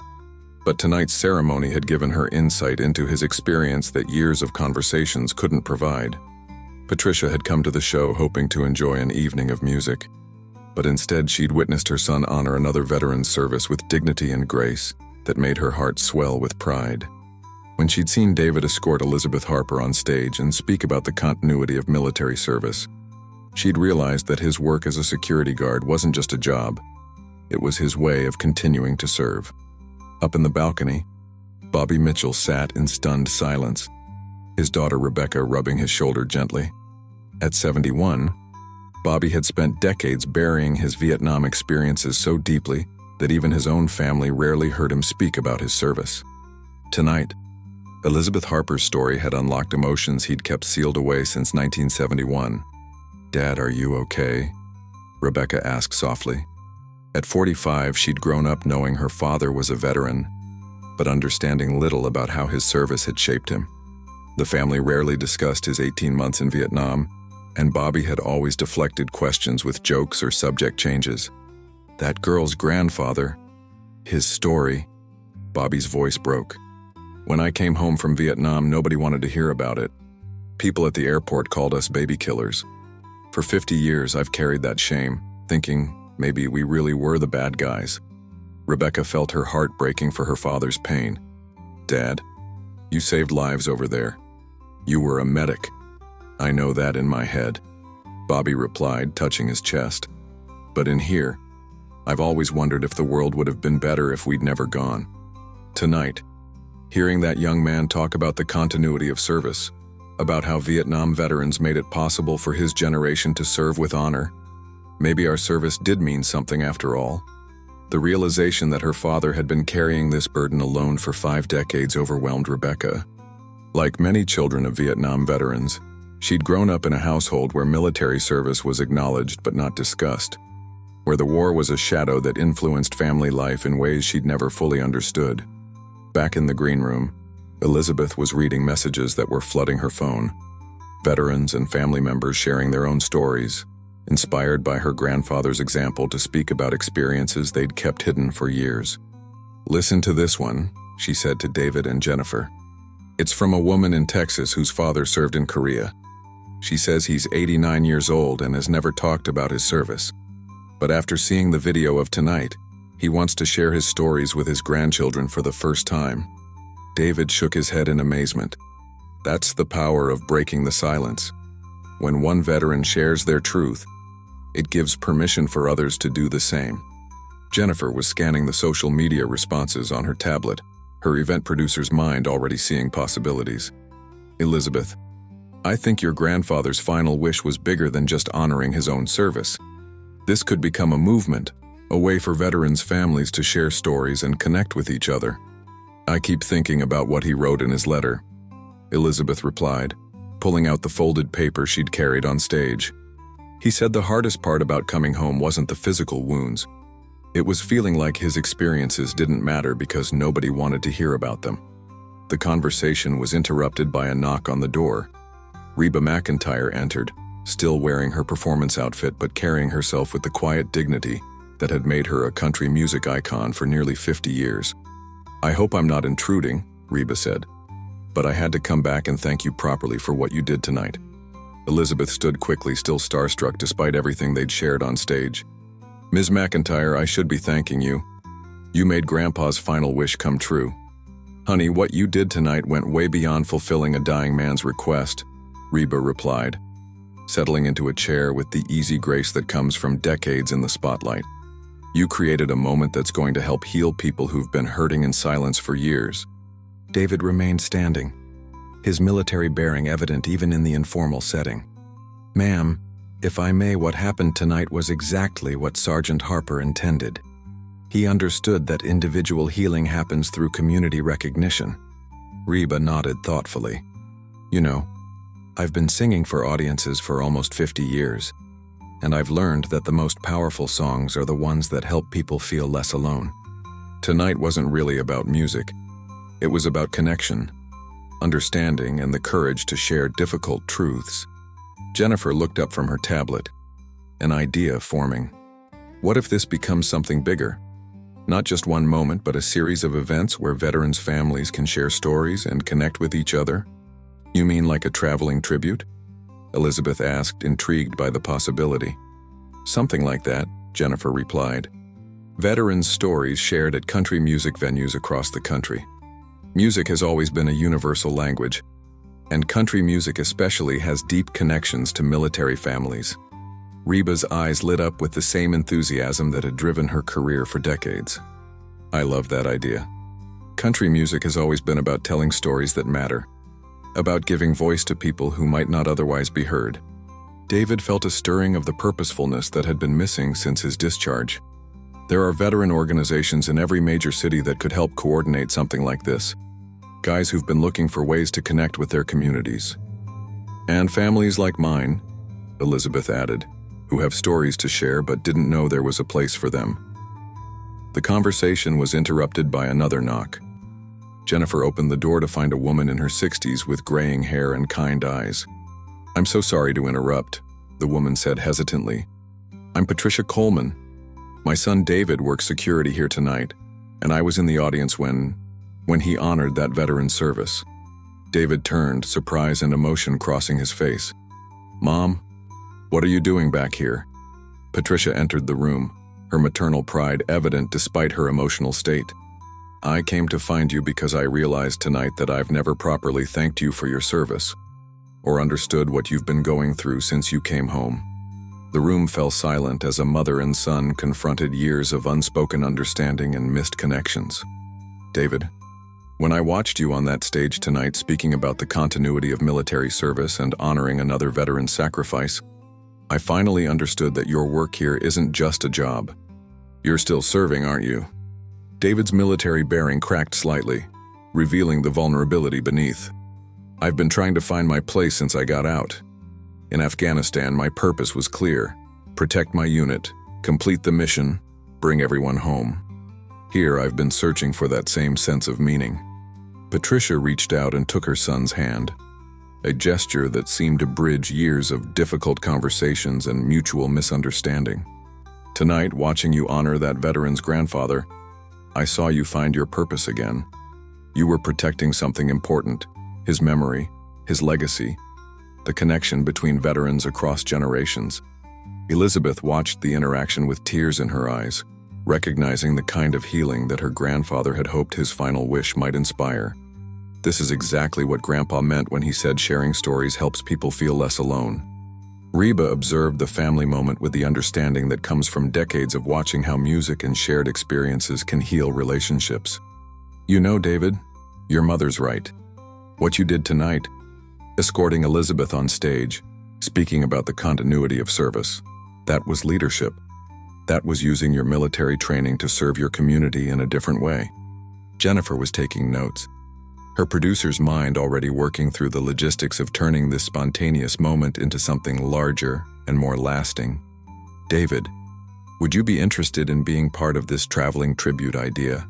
But tonight's ceremony had given her insight into his experience that years of conversations couldn't provide. Patricia had come to the show hoping to enjoy an evening of music, but instead she'd witnessed her son honor another veteran's service with dignity and grace that made her heart swell with pride. When she'd seen David escort Elizabeth Harper on stage and speak about the continuity of military service, she'd realized that his work as a security guard wasn't just a job. It was his way of continuing to serve. Up in the balcony, Bobby Mitchell sat in stunned silence, his daughter Rebecca rubbing his shoulder gently. At 71, Bobby had spent decades burying his Vietnam experiences so deeply that even his own family rarely heard him speak about his service. Tonight, Elizabeth Harper's story had unlocked emotions he'd kept sealed away since 1971. "Dad, are you okay?" Rebecca asked softly. At 45, she'd grown up knowing her father was a veteran, but understanding little about how his service had shaped him. The family rarely discussed his 18 months in Vietnam, and Bobby had always deflected questions with jokes or subject changes. "That girl's grandfather, his story," Bobby's voice broke. "When I came home from Vietnam, nobody wanted to hear about it. People at the airport called us baby killers. For 50 years, I've carried that shame, thinking maybe we really were the bad guys." Rebecca felt her heart breaking for her father's pain. "Dad, you saved lives over there. You were a medic." "I know that in my head," Bobby replied, touching his chest. "But in here, I've always wondered if the world would have been better if we'd never gone." Tonight, hearing that young man talk about the continuity of service, about how Vietnam veterans made it possible for his generation to serve with honor, maybe our service did mean something after all. The realization that her father had been carrying this burden alone for 5 decades overwhelmed Rebecca. Like many children of Vietnam veterans, she'd grown up in a household where military service was acknowledged but not discussed, where the war was a shadow that influenced family life in ways she'd never fully understood. Back in the green room, Elizabeth was reading messages that were flooding her phone. Veterans and family members sharing their own stories, inspired by her grandfather's example to speak about experiences they'd kept hidden for years. "Listen to this one," she said to David and Jennifer. "It's from a woman in Texas whose father served in Korea. She says he's 89 years old and has never talked about his service. But after seeing the video of tonight, he wants to share his stories with his grandchildren for the first time." David shook his head in amazement. That's the power of breaking the silence. When one veteran shares their truth, it gives permission for others to do the same. Jennifer was scanning the social media responses on her tablet, her event producer's mind already seeing possibilities. "Elizabeth, I think your grandfather's final wish was bigger than just honoring his own service. This could become a movement, a way for veterans' families to share stories and connect with each other." "I keep thinking about what he wrote in his letter," Elizabeth replied, pulling out the folded paper she'd carried on stage. "He said the hardest part about coming home wasn't the physical wounds. It was feeling like his experiences didn't matter because nobody wanted to hear about them." The conversation was interrupted by a knock on the door. Reba McEntire entered, still wearing her performance outfit but carrying herself with the quiet dignity that had made her a country music icon for nearly 50 years. "I hope I'm not intruding," Reba said, "but I had to come back and thank you properly for what you did tonight." Elizabeth stood quickly, still starstruck despite everything they'd shared on stage. "Ms. McEntire, I should be thanking you. You made Grandpa's final wish come true. Honey, what you did tonight went way beyond fulfilling a dying man's request," Reba replied, settling into a chair with the easy grace that comes from decades in the spotlight. "You created a moment that's going to help heal people who've been hurting in silence for years." David remained standing, his military bearing evident even in the informal setting. "Ma'am, if I may, what happened tonight was exactly what Sergeant Harper intended. He understood that individual healing happens through community recognition." Reba nodded thoughtfully. "You know, I've been singing for audiences for almost 50 years, and I've learned that the most powerful songs are the ones that help people feel less alone. Tonight wasn't really about music. It was about connection, understanding, and the courage to share difficult truths." Jennifer looked up from her tablet, an idea forming. What if this becomes something bigger? Not just one moment, but a series of events where veterans' families can share stories and connect with each other? "You mean like a traveling tribute?" Elizabeth asked, intrigued by the possibility. "Something like that," Jennifer replied. "Veterans' stories shared at country music venues across the country. Music has always been a universal language, and country music especially has deep connections to military families." Reba's eyes lit up with the same enthusiasm that had driven her career for decades. "I love that idea. Country music has always been about telling stories that matter, about giving voice to people who might not otherwise be heard." David felt a stirring of the purposefulness that had been missing since his discharge. There are veteran organizations in every major city that could help coordinate something like this. Guys who've been looking for ways to connect with their communities. "And families like mine," Elizabeth added, "who have stories to share but didn't know there was a place for them." The conversation was interrupted by another knock. Jennifer opened the door to find a woman in her 60s with graying hair and kind eyes. "I'm so sorry to interrupt," the woman said hesitantly. "I'm Patricia Coleman. My son David works security here tonight, and I was in the audience when he honored that veteran's service." David turned, surprise and emotion crossing his face. "Mom, what are you doing back here?" Patricia entered the room, her maternal pride evident despite her emotional state. "I came to find you because I realized tonight that I've never properly thanked you for your service, or understood what you've been going through since you came home." The room fell silent as a mother and son confronted years of unspoken understanding and missed connections. "David, when I watched you on that stage tonight speaking about the continuity of military service and honoring another veteran's sacrifice, I finally understood that your work here isn't just a job. You're still serving, aren't you?" David's military bearing cracked slightly, revealing the vulnerability beneath. "I've been trying to find my place since I got out. In Afghanistan, my purpose was clear: protect my unit, complete the mission, bring everyone home. Here, I've been searching for that same sense of meaning. Patricia reached out and took her son's hand, a gesture that seemed to bridge years of difficult conversations and mutual misunderstanding. Tonight, watching you honor that veteran's grandfather, I saw you find your purpose again. You were protecting something important, his memory, his legacy, the connection between veterans across generations. Elizabeth watched the interaction with tears in her eyes, recognizing the kind of healing that her grandfather had hoped his final wish might inspire. This is exactly what Grandpa meant when he said sharing stories helps people feel less alone. Reba observed the family moment with the understanding that comes from decades of watching how music and shared experiences can heal relationships. You know, David, your mother's right. What you did tonight, escorting Elizabeth on stage, speaking about the continuity of service, that was leadership. That was using your military training to serve your community in a different way. Jennifer was taking notes, her producer's mind already working through the logistics of turning this spontaneous moment into something larger and more lasting. David, would you be interested in being part of this traveling tribute idea?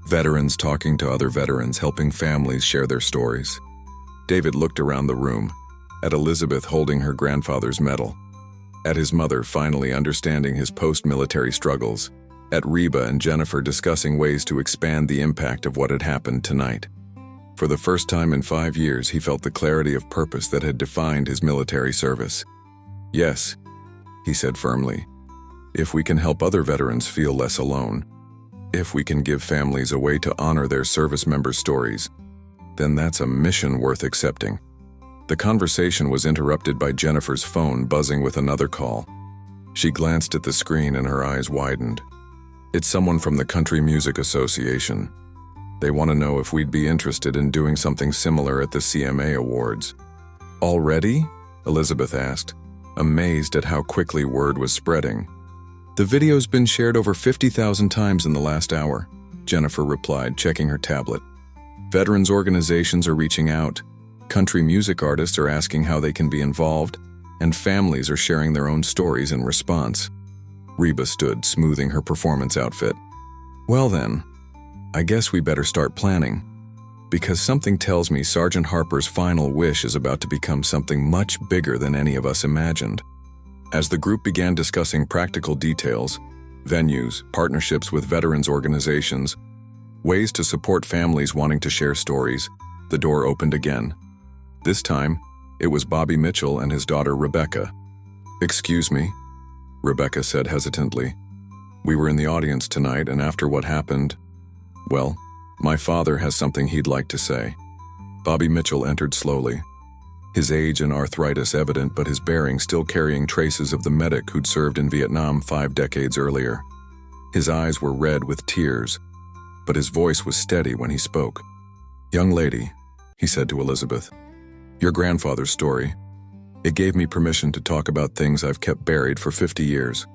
Veterans talking to other veterans, helping families share their stories. David looked around the room, at Elizabeth holding her grandfather's medal, at his mother finally understanding his post-military struggles, at Reba and Jennifer discussing ways to expand the impact of what had happened tonight. For the first time in 5 years, he felt the clarity of purpose that had defined his military service. Yes, he said firmly, if we can help other veterans feel less alone, if we can give families a way to honor their service members' stories, then that's a mission worth accepting. The conversation was interrupted by Jennifer's phone buzzing with another call. She glanced at the screen and her eyes widened. It's someone from the Country Music Association. They want to know if we'd be interested in doing something similar at the CMA Awards. Already? Elizabeth asked, amazed at how quickly word was spreading. The video's been shared over 50,000 times in the last hour, Jennifer replied, checking her tablet. Veterans organizations are reaching out, country music artists are asking how they can be involved, and families are sharing their own stories in response. Reba stood, smoothing her performance outfit. Well then, I guess we better start planning, because something tells me Sergeant Harper's final wish is about to become something much bigger than any of us imagined. As the group began discussing practical details, venues, partnerships with veterans organizations, ways to support families wanting to share stories, the door opened again. This time, it was Bobby Mitchell and his daughter Rebecca. "Excuse me," Rebecca said hesitantly. "We were in the audience tonight, and after what happened, well, my father has something he'd like to say." Bobby Mitchell entered slowly, his age and arthritis evident, but his bearing still carrying traces of the medic who'd served in Vietnam 5 decades earlier. His eyes were red with tears, but his voice was steady when he spoke. "Young lady," he said to Elizabeth, "your grandfather's story. It gave me permission to talk about things I've kept buried for 50 years.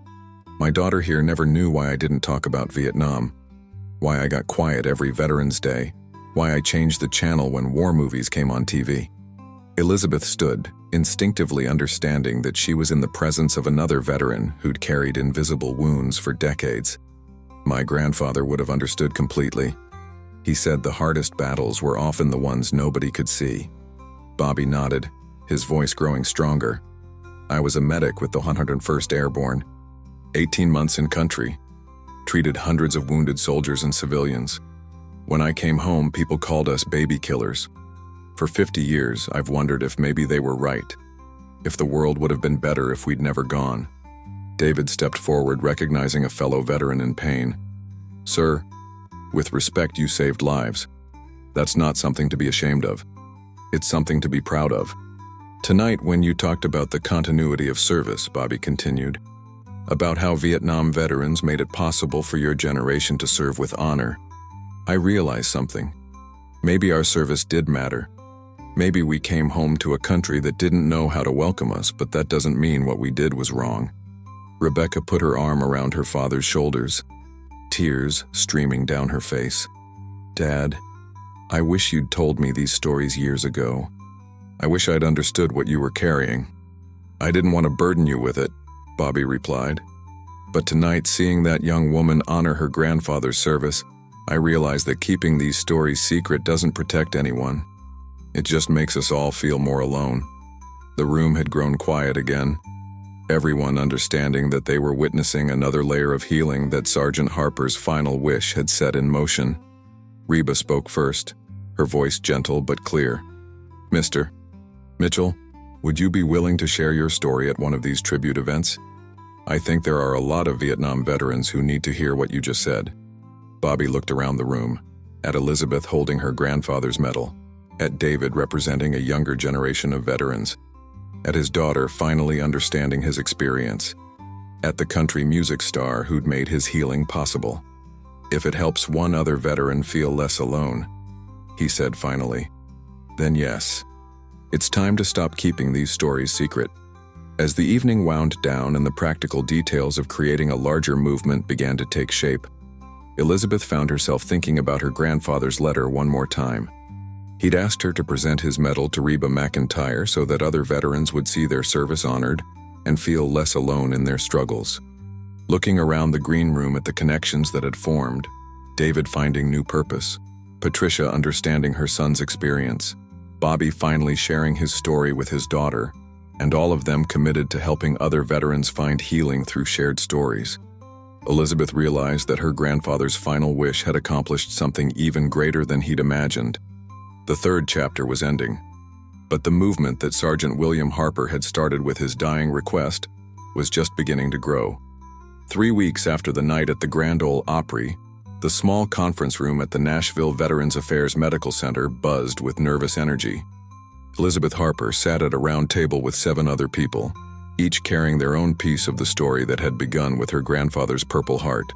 My daughter here never knew why I didn't talk about Vietnam, why I got quiet every Veterans Day, why I changed the channel when war movies came on TV." Elizabeth stood, instinctively understanding that she was in the presence of another veteran who'd carried invisible wounds for decades. My grandfather would have understood completely. He said the hardest battles were often the ones nobody could see. Bobby nodded, his voice growing stronger. "I was a medic with the 101st Airborne, 18 months in country, treated hundreds of wounded soldiers and civilians. When I came home, people called us baby killers. For 50 years, I've wondered if maybe they were right, if the world would have been better if we'd never gone." David stepped forward, recognizing a fellow veteran in pain. "Sir, with respect, you saved lives. That's not something to be ashamed of. It's something to be proud of." "Tonight, when you talked about the continuity of service," Bobby continued, "about how Vietnam veterans made it possible for your generation to serve with honor, I realized something. Maybe our service did matter. Maybe we came home to a country that didn't know how to welcome us, but that doesn't mean what we did was wrong." Rebecca put her arm around her father's shoulders, tears streaming down her face. "Dad, I wish you'd told me these stories years ago. I wish I'd understood what you were carrying." "I didn't want to burden you with it," Bobby replied. "But tonight, seeing that young woman honor her grandfather's service, I realize that keeping these stories secret doesn't protect anyone. It just makes us all feel more alone." The room had grown quiet again, everyone understanding that they were witnessing another layer of healing that Sergeant Harper's final wish had set in motion. Reba spoke first, her voice gentle but clear. "Mr. Mitchell, would you be willing to share your story at one of these tribute events? I think there are a lot of Vietnam veterans who need to hear what you just said." Bobby looked around the room, at Elizabeth holding her grandfather's medal, at David representing a younger generation of veterans, at his daughter finally understanding his experience, at the country music star who'd made his healing possible. "If it helps one other veteran feel less alone," he said finally, "then yes. It's time to stop keeping these stories secret." As the evening wound down and the practical details of creating a larger movement began to take shape, Elizabeth found herself thinking about her grandfather's letter one more time. He'd asked her to present his medal to Reba McEntire so that other veterans would see their service honored and feel less alone in their struggles. Looking around the green room at the connections that had formed, David finding new purpose, Patricia understanding her son's experience, Bobby finally sharing his story with his daughter, and all of them committed to helping other veterans find healing through shared stories. Elizabeth realized that her grandfather's final wish had accomplished something even greater than he'd imagined. The third chapter was ending, but the movement that Sergeant William Harper had started with his dying request was just beginning to grow. 3 weeks after the night at the Grand Ole Opry, the small conference room at the Nashville Veterans Affairs Medical Center buzzed with nervous energy. Elizabeth Harper sat at a round table with 7 other people, each carrying their own piece of the story that had begun with her grandfather's Purple Heart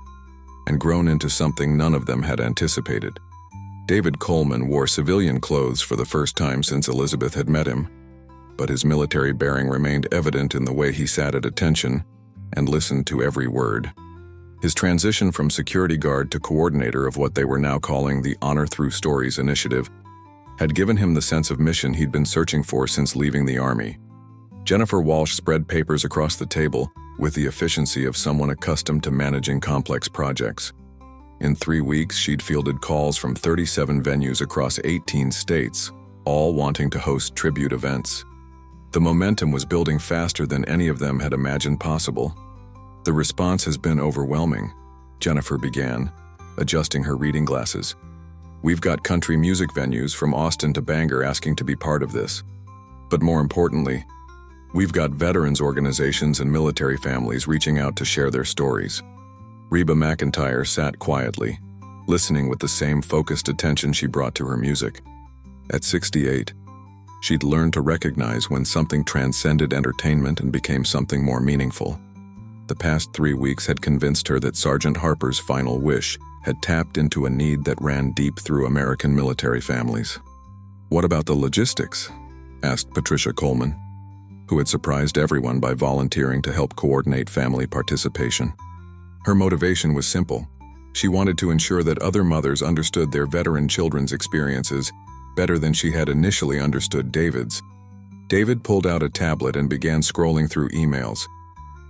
and grown into something none of them had anticipated. David Coleman wore civilian clothes for the first time since Elizabeth had met him, but his military bearing remained evident in the way he sat at attention and listened to every word. His transition from security guard to coordinator of what they were now calling the Honor Through Stories initiative had given him the sense of mission he'd been searching for since leaving the Army. Jennifer Walsh spread papers across the table with the efficiency of someone accustomed to managing complex projects. In 3 weeks, she'd fielded calls from 37 venues across 18 states, all wanting to host tribute events. The momentum was building faster than any of them had imagined possible. "The response has been overwhelming," Jennifer began, adjusting her reading glasses. "We've got country music venues from Austin to Bangor asking to be part of this. But more importantly, we've got veterans organizations and military families reaching out to share their stories." Reba McEntire sat quietly, listening with the same focused attention she brought to her music. At 68, she'd learned to recognize when something transcended entertainment and became something more meaningful. The past 3 weeks had convinced her that Sergeant Harper's final wish had tapped into a need that ran deep through American military families. "What about the logistics?" asked Patricia Coleman, who had surprised everyone by volunteering to help coordinate family participation. Her motivation was simple. She wanted to ensure that other mothers understood their veteran children's experiences better than she had initially understood David's. David pulled out a tablet and began scrolling through emails.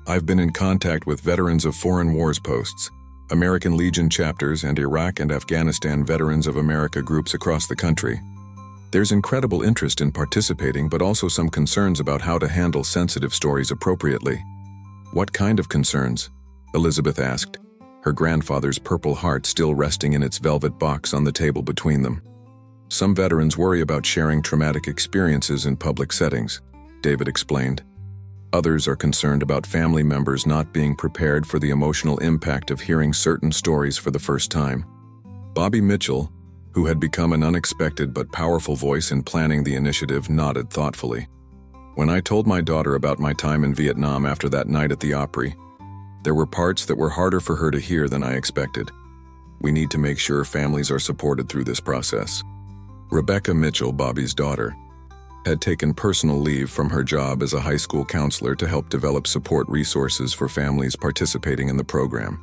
"I've been in contact with veterans of foreign wars posts, American Legion chapters, and Iraq and Afghanistan Veterans of America groups across the country. There's incredible interest in participating, but also some concerns about how to handle sensitive stories appropriately." "What kind of concerns?" Elizabeth asked, her grandfather's Purple Heart still resting in its velvet box on the table between them. "Some veterans worry about sharing traumatic experiences in public settings," David explained. "Others are concerned about family members not being prepared for the emotional impact of hearing certain stories for the first time." Bobby Mitchell, who had become an unexpected but powerful voice in planning the initiative, nodded thoughtfully. "When I told my daughter about my time in Vietnam after that night at the Opry, there were parts that were harder for her to hear than I expected. We need to make sure families are supported through this process." Rebecca Mitchell, Bobby's daughter, had taken personal leave from her job as a high school counselor to help develop support resources for families participating in the program.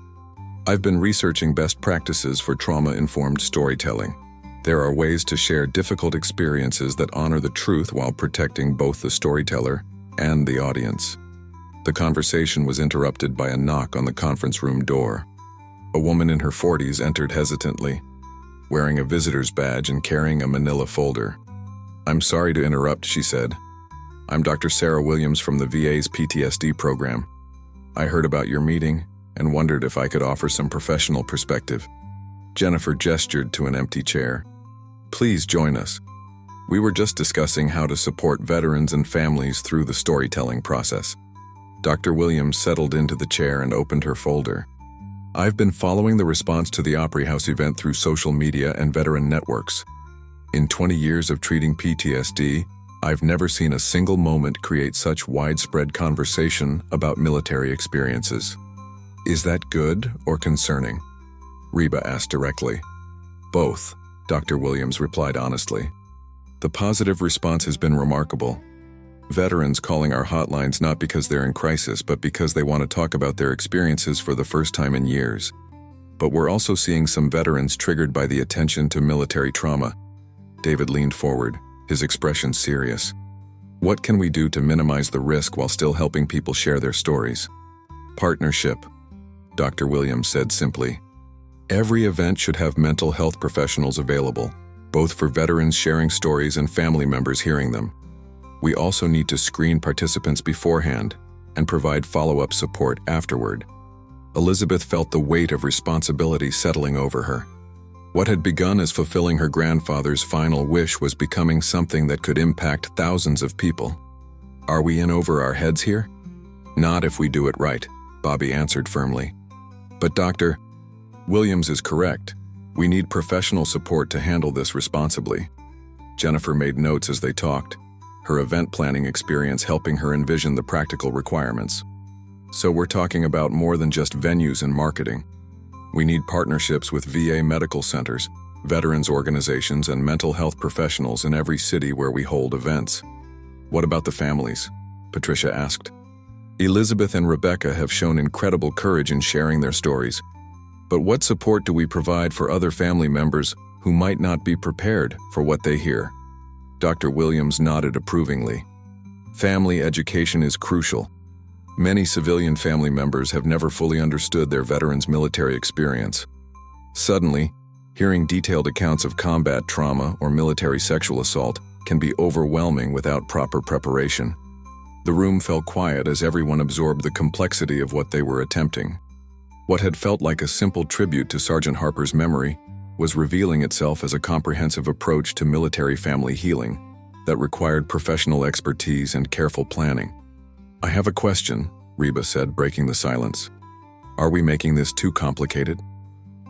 "I've been researching best practices for trauma-informed storytelling. There are ways to share difficult experiences that honor the truth while protecting both the storyteller and the audience." The conversation was interrupted by a knock on the conference room door. A woman in her 40s entered hesitantly, wearing a visitor's badge and carrying a manila folder. "I'm sorry to interrupt," she said. "I'm Dr. Sarah Williams from the VA's PTSD program. I heard about your meeting and wondered if I could offer some professional perspective." Jennifer gestured to an empty chair. "Please join us. We were just discussing how to support veterans and families through the storytelling process." Dr. Williams settled into the chair and opened her folder. "I've been following the response to the Opry House event through social media and veteran networks. In 20 years of treating PTSD, I've never seen a single moment create such widespread conversation about military experiences. Is that good or concerning?" Reba asked directly. "Both," Dr. Williams replied honestly. "The positive response has been remarkable. Veterans calling our hotlines not because they're in crisis, but because they want to talk about their experiences for the first time in years. But we're also seeing some veterans triggered by the attention to military trauma." David leaned forward, his expression serious. "What can we do to minimize the risk while still helping people share their stories?" "Partnership," Dr. Williams said simply. "Every event should have mental health professionals available, both for veterans sharing stories and family members hearing them. We also need to screen participants beforehand and provide follow-up support afterward." Elizabeth felt the weight of responsibility settling over her. What had begun as fulfilling her grandfather's final wish was becoming something that could impact thousands of people. "Are we in over our heads here?" "Not if we do it right," Bobby answered firmly. "But Dr. Williams is correct. We need professional support to handle this responsibly." Jennifer made notes as they talked, her event planning experience helping her envision the practical requirements. "So we're talking about more than just venues and marketing. We need partnerships with VA medical centers, veterans organizations, and mental health professionals in every city where we hold events." "What about the families?" Patricia asked. "Elizabeth and Rebecca have shown incredible courage in sharing their stories. But what support do we provide for other family members who might not be prepared for what they hear?" Dr. Williams nodded approvingly. "Family education is crucial. Many civilian family members have never fully understood their veterans' military experience. Suddenly, hearing detailed accounts of combat trauma or military sexual assault can be overwhelming without proper preparation." The room fell quiet as everyone absorbed the complexity of what they were attempting. What had felt like a simple tribute to Sergeant Harper's memory was revealing itself as a comprehensive approach to military family healing that required professional expertise and careful planning. "I have a question," Reba said, breaking the silence. "Are we making this too complicated?"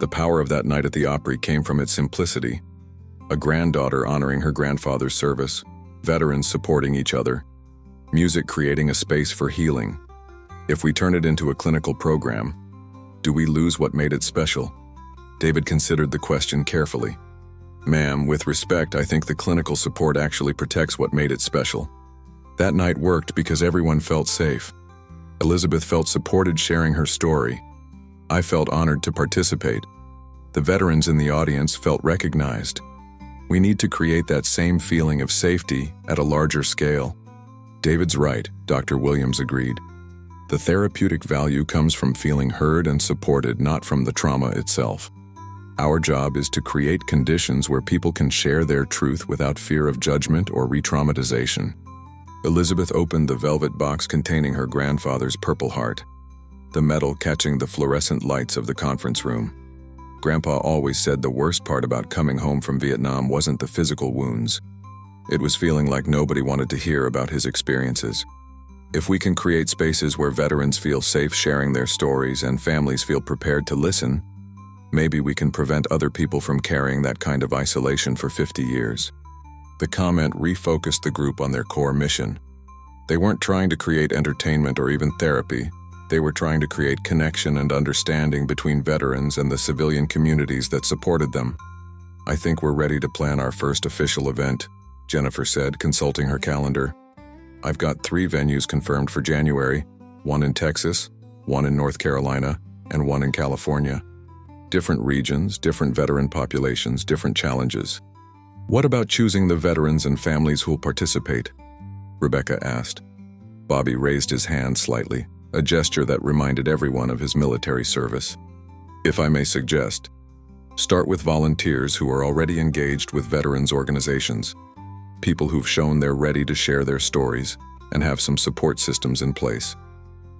The power of that night at the Opry came from its simplicity. A granddaughter honoring her grandfather's service, veterans supporting each other, music creating a space for healing. If we turn it into a clinical program, do we lose what made it special? David considered the question carefully. "Ma'am, with respect, I think the clinical support actually protects what made it special. That night worked because everyone felt safe. Elizabeth felt supported sharing her story. I felt honored to participate. The veterans in the audience felt recognized. We need to create that same feeling of safety at a larger scale." "David's right," Dr. Williams agreed. "The therapeutic value comes from feeling heard and supported, not from the trauma itself. Our job is to create conditions where people can share their truth without fear of judgment or re-traumatization." Elizabeth opened the velvet box containing her grandfather's Purple Heart, the metal catching the fluorescent lights of the conference room. Grandpa always said the worst part about coming home from Vietnam wasn't the physical wounds. It was feeling like nobody wanted to hear about his experiences. If we can create spaces where veterans feel safe sharing their stories and families feel prepared to listen, maybe we can prevent other people from carrying that kind of isolation for 50 years. The comment refocused the group on their core mission. They weren't trying to create entertainment or even therapy. They were trying to create connection and understanding between veterans and the civilian communities that supported them. "I think we're ready to plan our first official event," Jennifer said, consulting her calendar. "I've got 3 venues confirmed for January, one in Texas, one in North Carolina, and one in California. Different regions, different veteran populations, different challenges." "What about choosing the veterans and families who'll participate?" Rebecca asked. Bobby raised his hand slightly, a gesture that reminded everyone of his military service. If I may suggest, start with volunteers who are already engaged with veterans organizations, people who've shown they're ready to share their stories and have some support systems in place.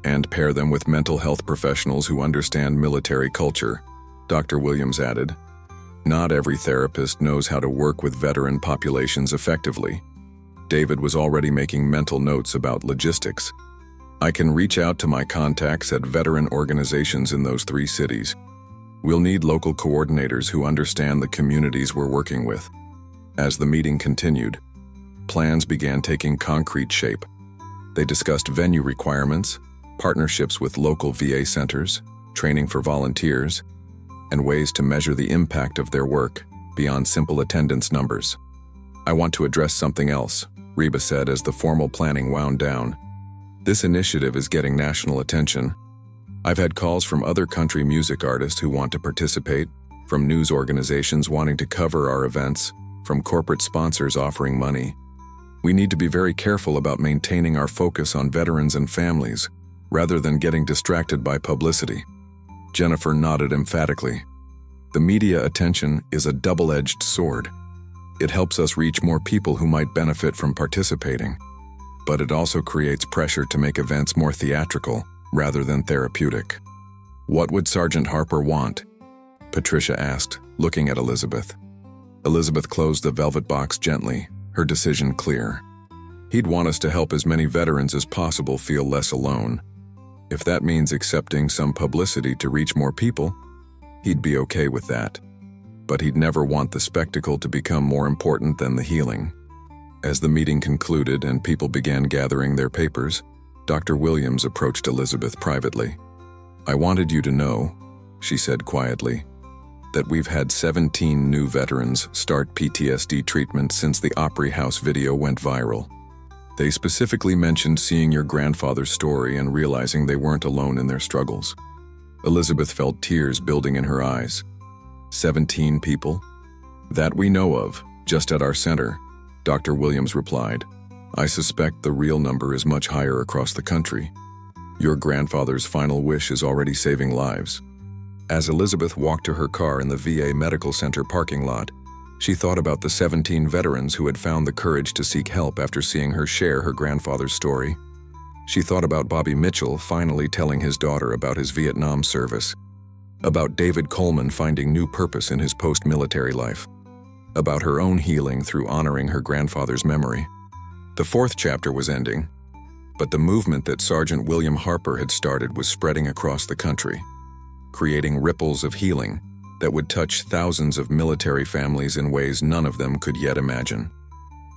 And pair them with mental health professionals who understand military culture, Dr. Williams added. Not every therapist knows how to work with veteran populations effectively. David was already making mental notes about logistics. I can reach out to my contacts at veteran organizations in those 3 cities. We'll need local coordinators who understand the communities we're working with. As the meeting continued, plans began taking concrete shape. They discussed venue requirements, partnerships with local VA centers, training for volunteers, and ways to measure the impact of their work beyond simple attendance numbers. I want to address something else, Reba said as the formal planning wound down. This initiative is getting national attention. I've had calls from other country music artists who want to participate, from news organizations wanting to cover our events, from corporate sponsors offering money. We need to be very careful about maintaining our focus on veterans and families, rather than getting distracted by publicity. Jennifer nodded emphatically. The media attention is a double-edged sword. It helps us reach more people who might benefit from participating, but it also creates pressure to make events more theatrical rather than therapeutic. What would Sergeant Harper want? Patricia asked, looking at Elizabeth. Elizabeth closed the velvet box gently, her decision clear. He'd want us to help as many veterans as possible feel less alone. If that means accepting some publicity to reach more people, he'd be okay with that. But he'd never want the spectacle to become more important than the healing. As the meeting concluded and people began gathering their papers, Dr. Williams approached Elizabeth privately. I wanted you to know, she said quietly, that we've had 17 new veterans start PTSD treatment since the Opry House video went viral. They specifically mentioned seeing your grandfather's story and realizing they weren't alone in their struggles. Elizabeth felt tears building in her eyes. 17 people? That we know of, just at our center, Dr. Williams replied. I suspect the real number is much higher across the country. Your grandfather's final wish is already saving lives. As Elizabeth walked to her car in the VA Medical Center parking lot, she thought about the 17 veterans who had found the courage to seek help after seeing her share her grandfather's story. She thought about Bobby Mitchell finally telling his daughter about his Vietnam service, about David Coleman finding new purpose in his post-military life, about her own healing through honoring her grandfather's memory. The 4th chapter was ending, but the movement that Sergeant William Harper had started was spreading across the country, creating ripples of healing that would touch thousands of military families in ways none of them could yet imagine.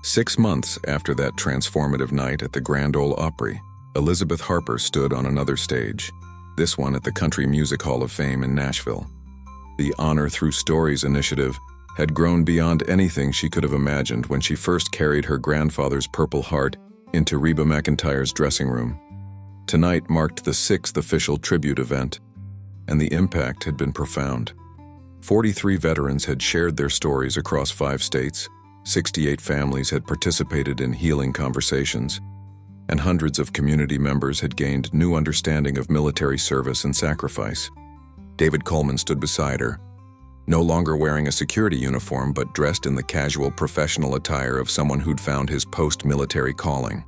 6 months after that transformative night at the Grand Ole Opry, Elizabeth Harper stood on another stage, this one at the Country Music Hall of Fame in Nashville. The Honor Through Stories initiative had grown beyond anything she could have imagined when she first carried her grandfather's Purple Heart into Reba McEntire's dressing room. Tonight marked the 6th official tribute event, and the impact had been profound. 43 veterans had shared their stories across 5 states, 68 families had participated in healing conversations, and hundreds of community members had gained new understanding of military service and sacrifice. David Coleman stood beside her, no longer wearing a security uniform but dressed in the casual professional attire of someone who'd found his post-military calling.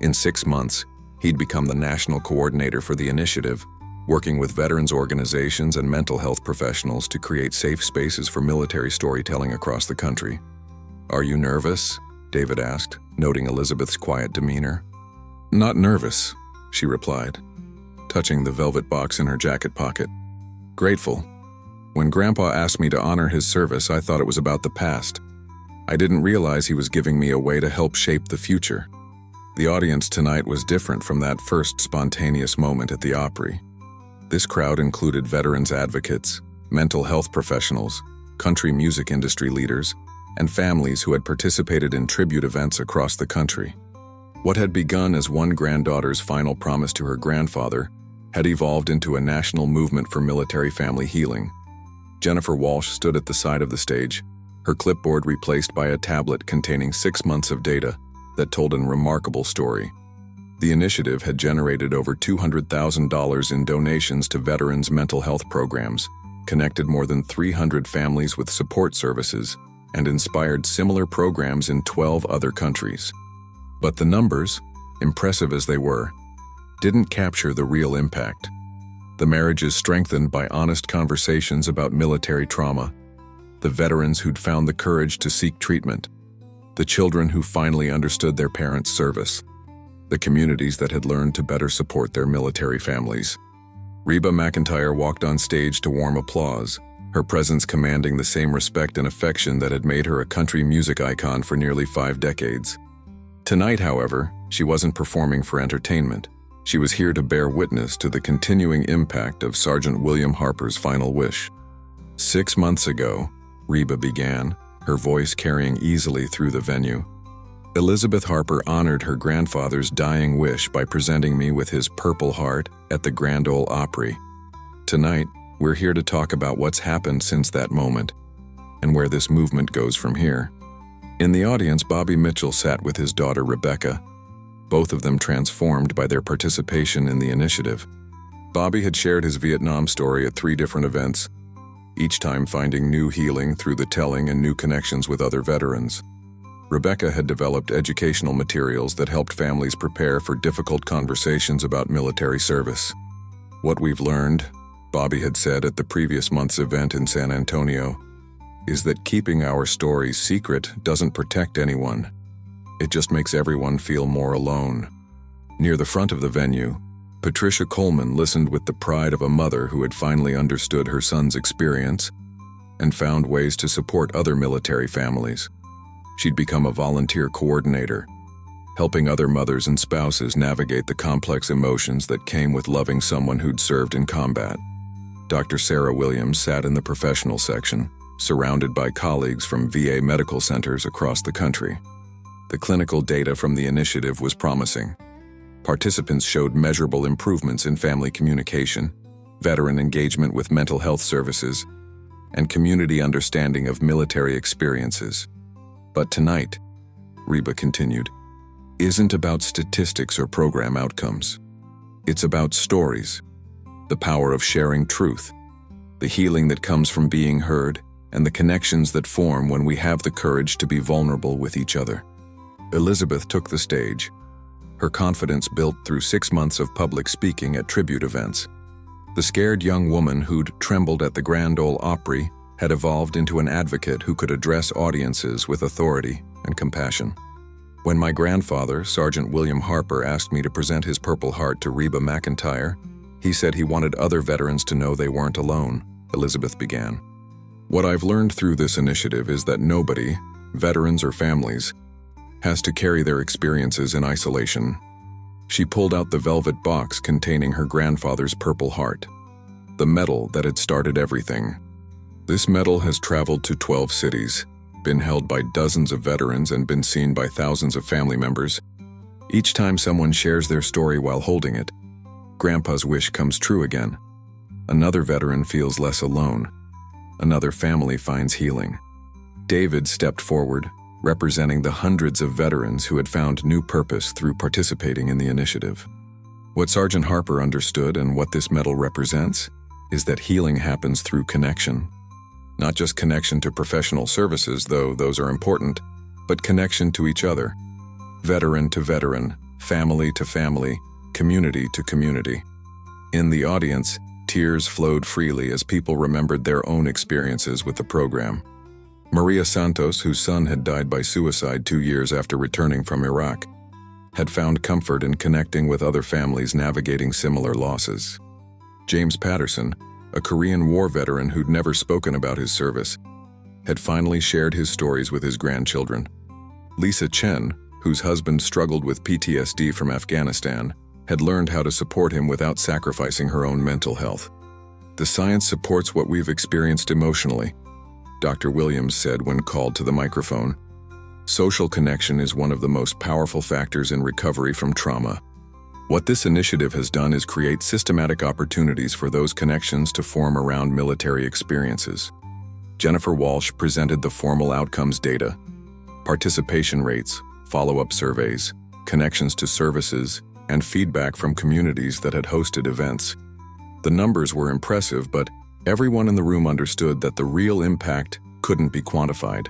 In 6 months, he'd become the national coordinator for the initiative, working with veterans organizations and mental health professionals to create safe spaces for military storytelling across the country. Are you nervous? David asked, noting Elizabeth's quiet demeanor. Not nervous, she replied, touching the velvet box in her jacket pocket. Grateful. When Grandpa asked me to honor his service, I thought it was about the past. I didn't realize he was giving me a way to help shape the future. The audience tonight was different from that first spontaneous moment at the Opry. This crowd included veterans advocates, mental health professionals, country music industry leaders, and families who had participated in tribute events across the country. What had begun as one granddaughter's final promise to her grandfather had evolved into a national movement for military family healing. Jennifer Walsh stood at the side of the stage, her clipboard replaced by a tablet containing 6 months of data that told a remarkable story. The initiative had generated over $200,000 in donations to veterans' mental health programs, connected more than 300 families with support services, and inspired similar programs in 12 other countries. But the numbers, impressive as they were, didn't capture the real impact. The marriages strengthened by honest conversations about military trauma, the veterans who'd found the courage to seek treatment, the children who finally understood their parents' service, the communities that had learned to better support their military families. Reba McEntire walked on stage to warm applause, her presence commanding the same respect and affection that had made her a country music icon for nearly 5 decades. Tonight, however, she wasn't performing for entertainment. She was here to bear witness to the continuing impact of Sergeant William Harper's final wish. 6 months ago, Reba began, her voice carrying easily through the venue. Elizabeth Harper honored her grandfather's dying wish by presenting me with his Purple Heart at the Grand Ole Opry. Tonight, we're here to talk about what's happened since that moment and where this movement goes from here. In the audience, Bobby Mitchell sat with his daughter Rebecca, both of them transformed by their participation in the initiative. Bobby had shared his Vietnam story at 3 different events, each time finding new healing through the telling and new connections with other veterans. Rebecca had developed educational materials that helped families prepare for difficult conversations about military service. What we've learned, Bobby had said at the previous month's event in San Antonio, is that keeping our stories secret doesn't protect anyone. It just makes everyone feel more alone. Near the front of the venue, Patricia Coleman listened with the pride of a mother who had finally understood her son's experience and found ways to support other military families. She'd become a volunteer coordinator, helping other mothers and spouses navigate the complex emotions that came with loving someone who'd served in combat. Dr. Sarah Williams sat in the professional section, surrounded by colleagues from VA medical centers across the country. The clinical data from the initiative was promising. Participants showed measurable improvements in family communication, veteran engagement with mental health services, and community understanding of military experiences. But tonight, Reba continued, isn't about statistics or program outcomes. It's about stories, the power of sharing truth, the healing that comes from being heard, and the connections that form when we have the courage to be vulnerable with each other. Elizabeth took the stage, her confidence built through 6 months of public speaking at tribute events. The scared young woman who'd trembled at the Grand Ole Opry had evolved into an advocate who could address audiences with authority and compassion. When my grandfather, Sergeant William Harper, asked me to present his Purple Heart to Reba McEntire, he said he wanted other veterans to know they weren't alone, Elizabeth began. What I've learned through this initiative is that nobody, veterans or families, has to carry their experiences in isolation. She pulled out the velvet box containing her grandfather's Purple Heart, the medal that had started everything. This medal has traveled to 12 cities, been held by dozens of veterans, and been seen by thousands of family members. Each time someone shares their story while holding it, Grandpa's wish comes true again. Another veteran feels less alone. Another family finds healing. David stepped forward, representing the hundreds of veterans who had found new purpose through participating in the initiative. What Sergeant Harper understood and what this medal represents is that healing happens through connection. Not just connection to professional services, though those are important, but connection to each other. Veteran to veteran, family to family, community to community. In the audience, tears flowed freely as people remembered their own experiences with the program. Maria Santos, whose son had died by suicide 2 years after returning from Iraq, had found comfort in connecting with other families navigating similar losses. James Patterson, a Korean War veteran who'd never spoken about his service, had finally shared his stories with his grandchildren. Lisa Chen, whose husband struggled with PTSD from Afghanistan, had learned how to support him without sacrificing her own mental health. The science supports what we've experienced emotionally, Dr. Williams said when called to the microphone. Social connection is one of the most powerful factors in recovery from trauma. What this initiative has done is create systematic opportunities for those connections to form around military experiences. Jennifer Walsh presented the formal outcomes data, participation rates, follow-up surveys, connections to services, and feedback from communities that had hosted events. The numbers were impressive, but Everyone in the room understood that the real impact couldn't be quantified.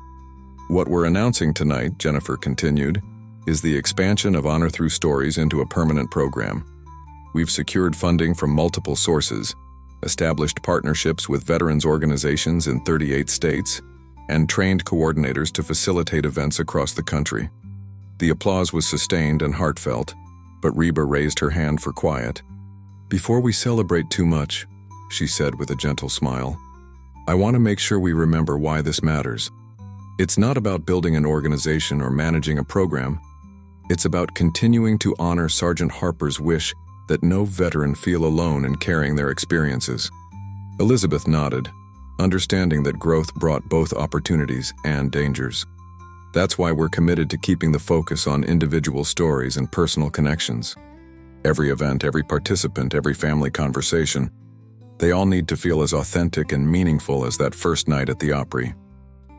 "What we're announcing tonight," Jennifer continued, "is the expansion of Honor Through Stories into a permanent program. We've secured funding from multiple sources, established partnerships with veterans organizations in 38 states, and trained coordinators to facilitate events across the country." The applause was sustained and heartfelt, but Reba raised her hand for quiet. "Before we celebrate too much," she said with a gentle smile, "I want to make sure we remember why this matters. It's not about building an organization or managing a program. It's about continuing to honor Sergeant Harper's wish that no veteran feel alone in carrying their experiences." Elizabeth nodded, understanding that growth brought both opportunities and dangers. "That's why we're committed to keeping the focus on individual stories and personal connections. Every event, every participant, every family conversation, they all need to feel as authentic and meaningful as that first night at the Opry."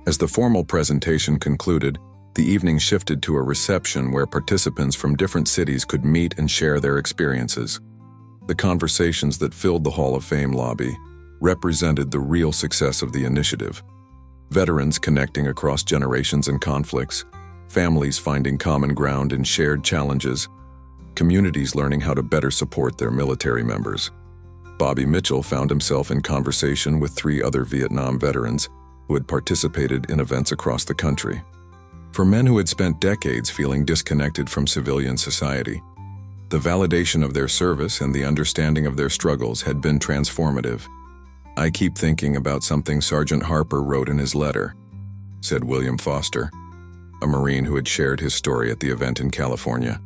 As the formal presentation concluded, the evening shifted to a reception where participants from different cities could meet and share their experiences. The conversations that filled the Hall of Fame lobby represented the real success of the initiative. Veterans connecting across generations and conflicts, families finding common ground in shared challenges, communities learning how to better support their military members. Bobby Mitchell found himself in conversation with 3 other Vietnam veterans who had participated in events across the country. For men who had spent decades feeling disconnected from civilian society, the validation of their service and the understanding of their struggles had been transformative. "I keep thinking about something Sergeant Harper wrote in his letter," said William Foster, a Marine who had shared his story at the event in California.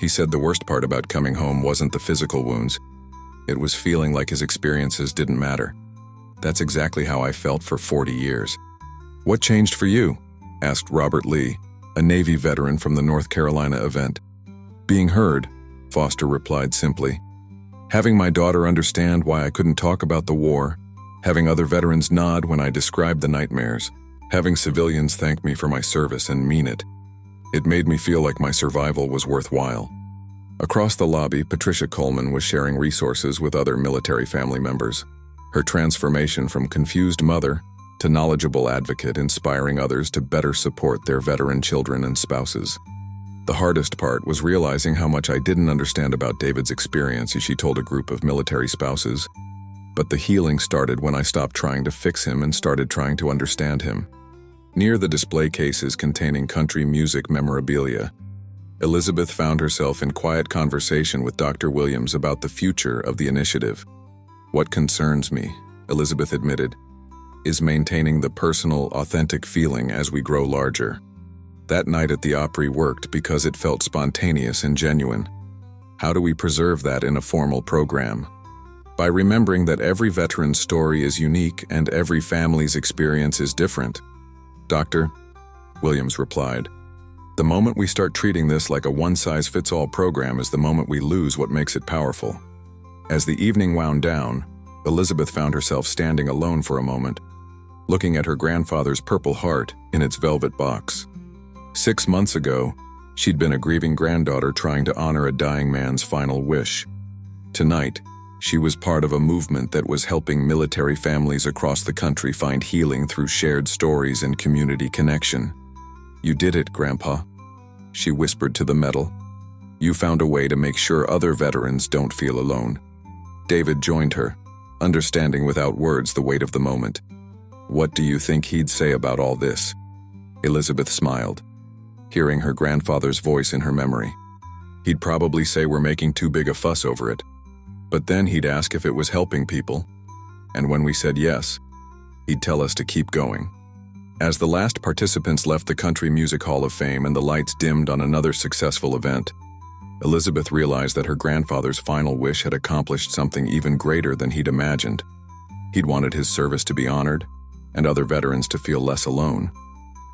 He said the worst part about coming home wasn't the physical wounds. It was feeling like his experiences didn't matter. "That's exactly how I felt for 40 years. "What changed for you?" asked Robert Lee, a Navy veteran from the North Carolina event. "Being heard," Foster replied simply. "Having my daughter understand why I couldn't talk about the war, having other veterans nod when I described the nightmares, having civilians thank me for my service and mean it. It made me feel like my survival was worthwhile." Across the lobby, Patricia Coleman was sharing resources with other military family members. Her transformation from confused mother to knowledgeable advocate, inspiring others to better support their veteran children and spouses. The hardest part was realizing how much I didn't understand about David's experience, as she told a group of military spouses. But the healing started when I stopped trying to fix him and started trying to understand him. Near the display cases containing country music memorabilia, Elizabeth found herself in quiet conversation with Dr. Williams about the future of the initiative. "What concerns me," Elizabeth admitted, "is maintaining the personal, authentic feeling as we grow larger. That night at the Opry worked because it felt spontaneous and genuine. How do we preserve that in a formal program? By remembering that every veteran's story is unique and every family's experience is different." "Doctor," Williams replied, "the moment we start treating this like a one-size-fits-all program is the moment we lose what makes it powerful." As the evening wound down, Elizabeth found herself standing alone for a moment, looking at her grandfather's Purple Heart in its velvet box. 6 months ago, she'd been a grieving granddaughter trying to honor a dying man's final wish. Tonight, she was part of a movement that was helping military families across the country find healing through shared stories and community connection. "You did it, Grandpa," she whispered to the medal. "You found a way to make sure other veterans don't feel alone." David joined her, understanding without words the weight of the moment. "What do you think he'd say about all this?" Elizabeth smiled, hearing her grandfather's voice in her memory. "He'd probably say we're making too big a fuss over it. But then he'd ask if it was helping people. And when we said yes, he'd tell us to keep going." As the last participants left the Country Music Hall of Fame and the lights dimmed on another successful event, Elizabeth realized that her grandfather's final wish had accomplished something even greater than he'd imagined. He'd wanted his service to be honored and other veterans to feel less alone.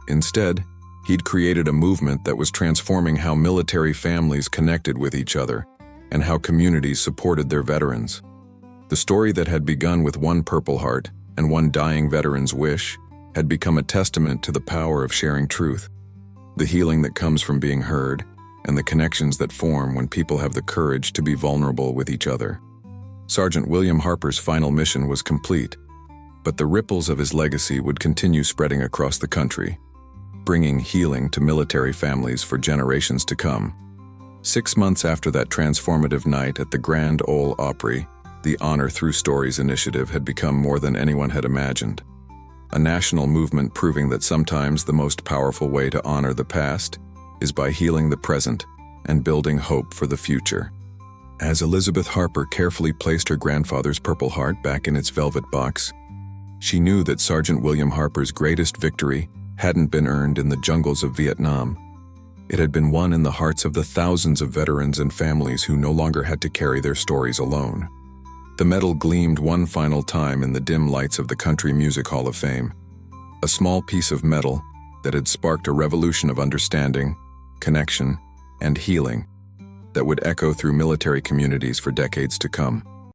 Instead, he'd created a movement that was transforming how military families connected with each other and how communities supported their veterans. The story that had begun with one Purple Heart and one dying veteran's wish had become a testament to the power of sharing truth, the healing that comes from being heard, and the connections that form when people have the courage to be vulnerable with each other. Sergeant William Harper's final mission was complete, but the ripples of his legacy would continue spreading across the country, bringing healing to military families for generations to come. 6 months after that transformative night at the Grand Ole Opry, the Honor Through Stories initiative had become more than anyone had imagined. A national movement proving that sometimes the most powerful way to honor the past is by healing the present and building hope for the future. As Elizabeth Harper carefully placed her grandfather's Purple Heart back in its velvet box, she knew that Sergeant William Harper's greatest victory hadn't been earned in the jungles of Vietnam. It had been won in the hearts of the thousands of veterans and families who no longer had to carry their stories alone. The medal gleamed one final time in the dim lights of the Country Music Hall of Fame, a small piece of metal that had sparked a revolution of understanding, connection, and healing that would echo through military communities for decades to come.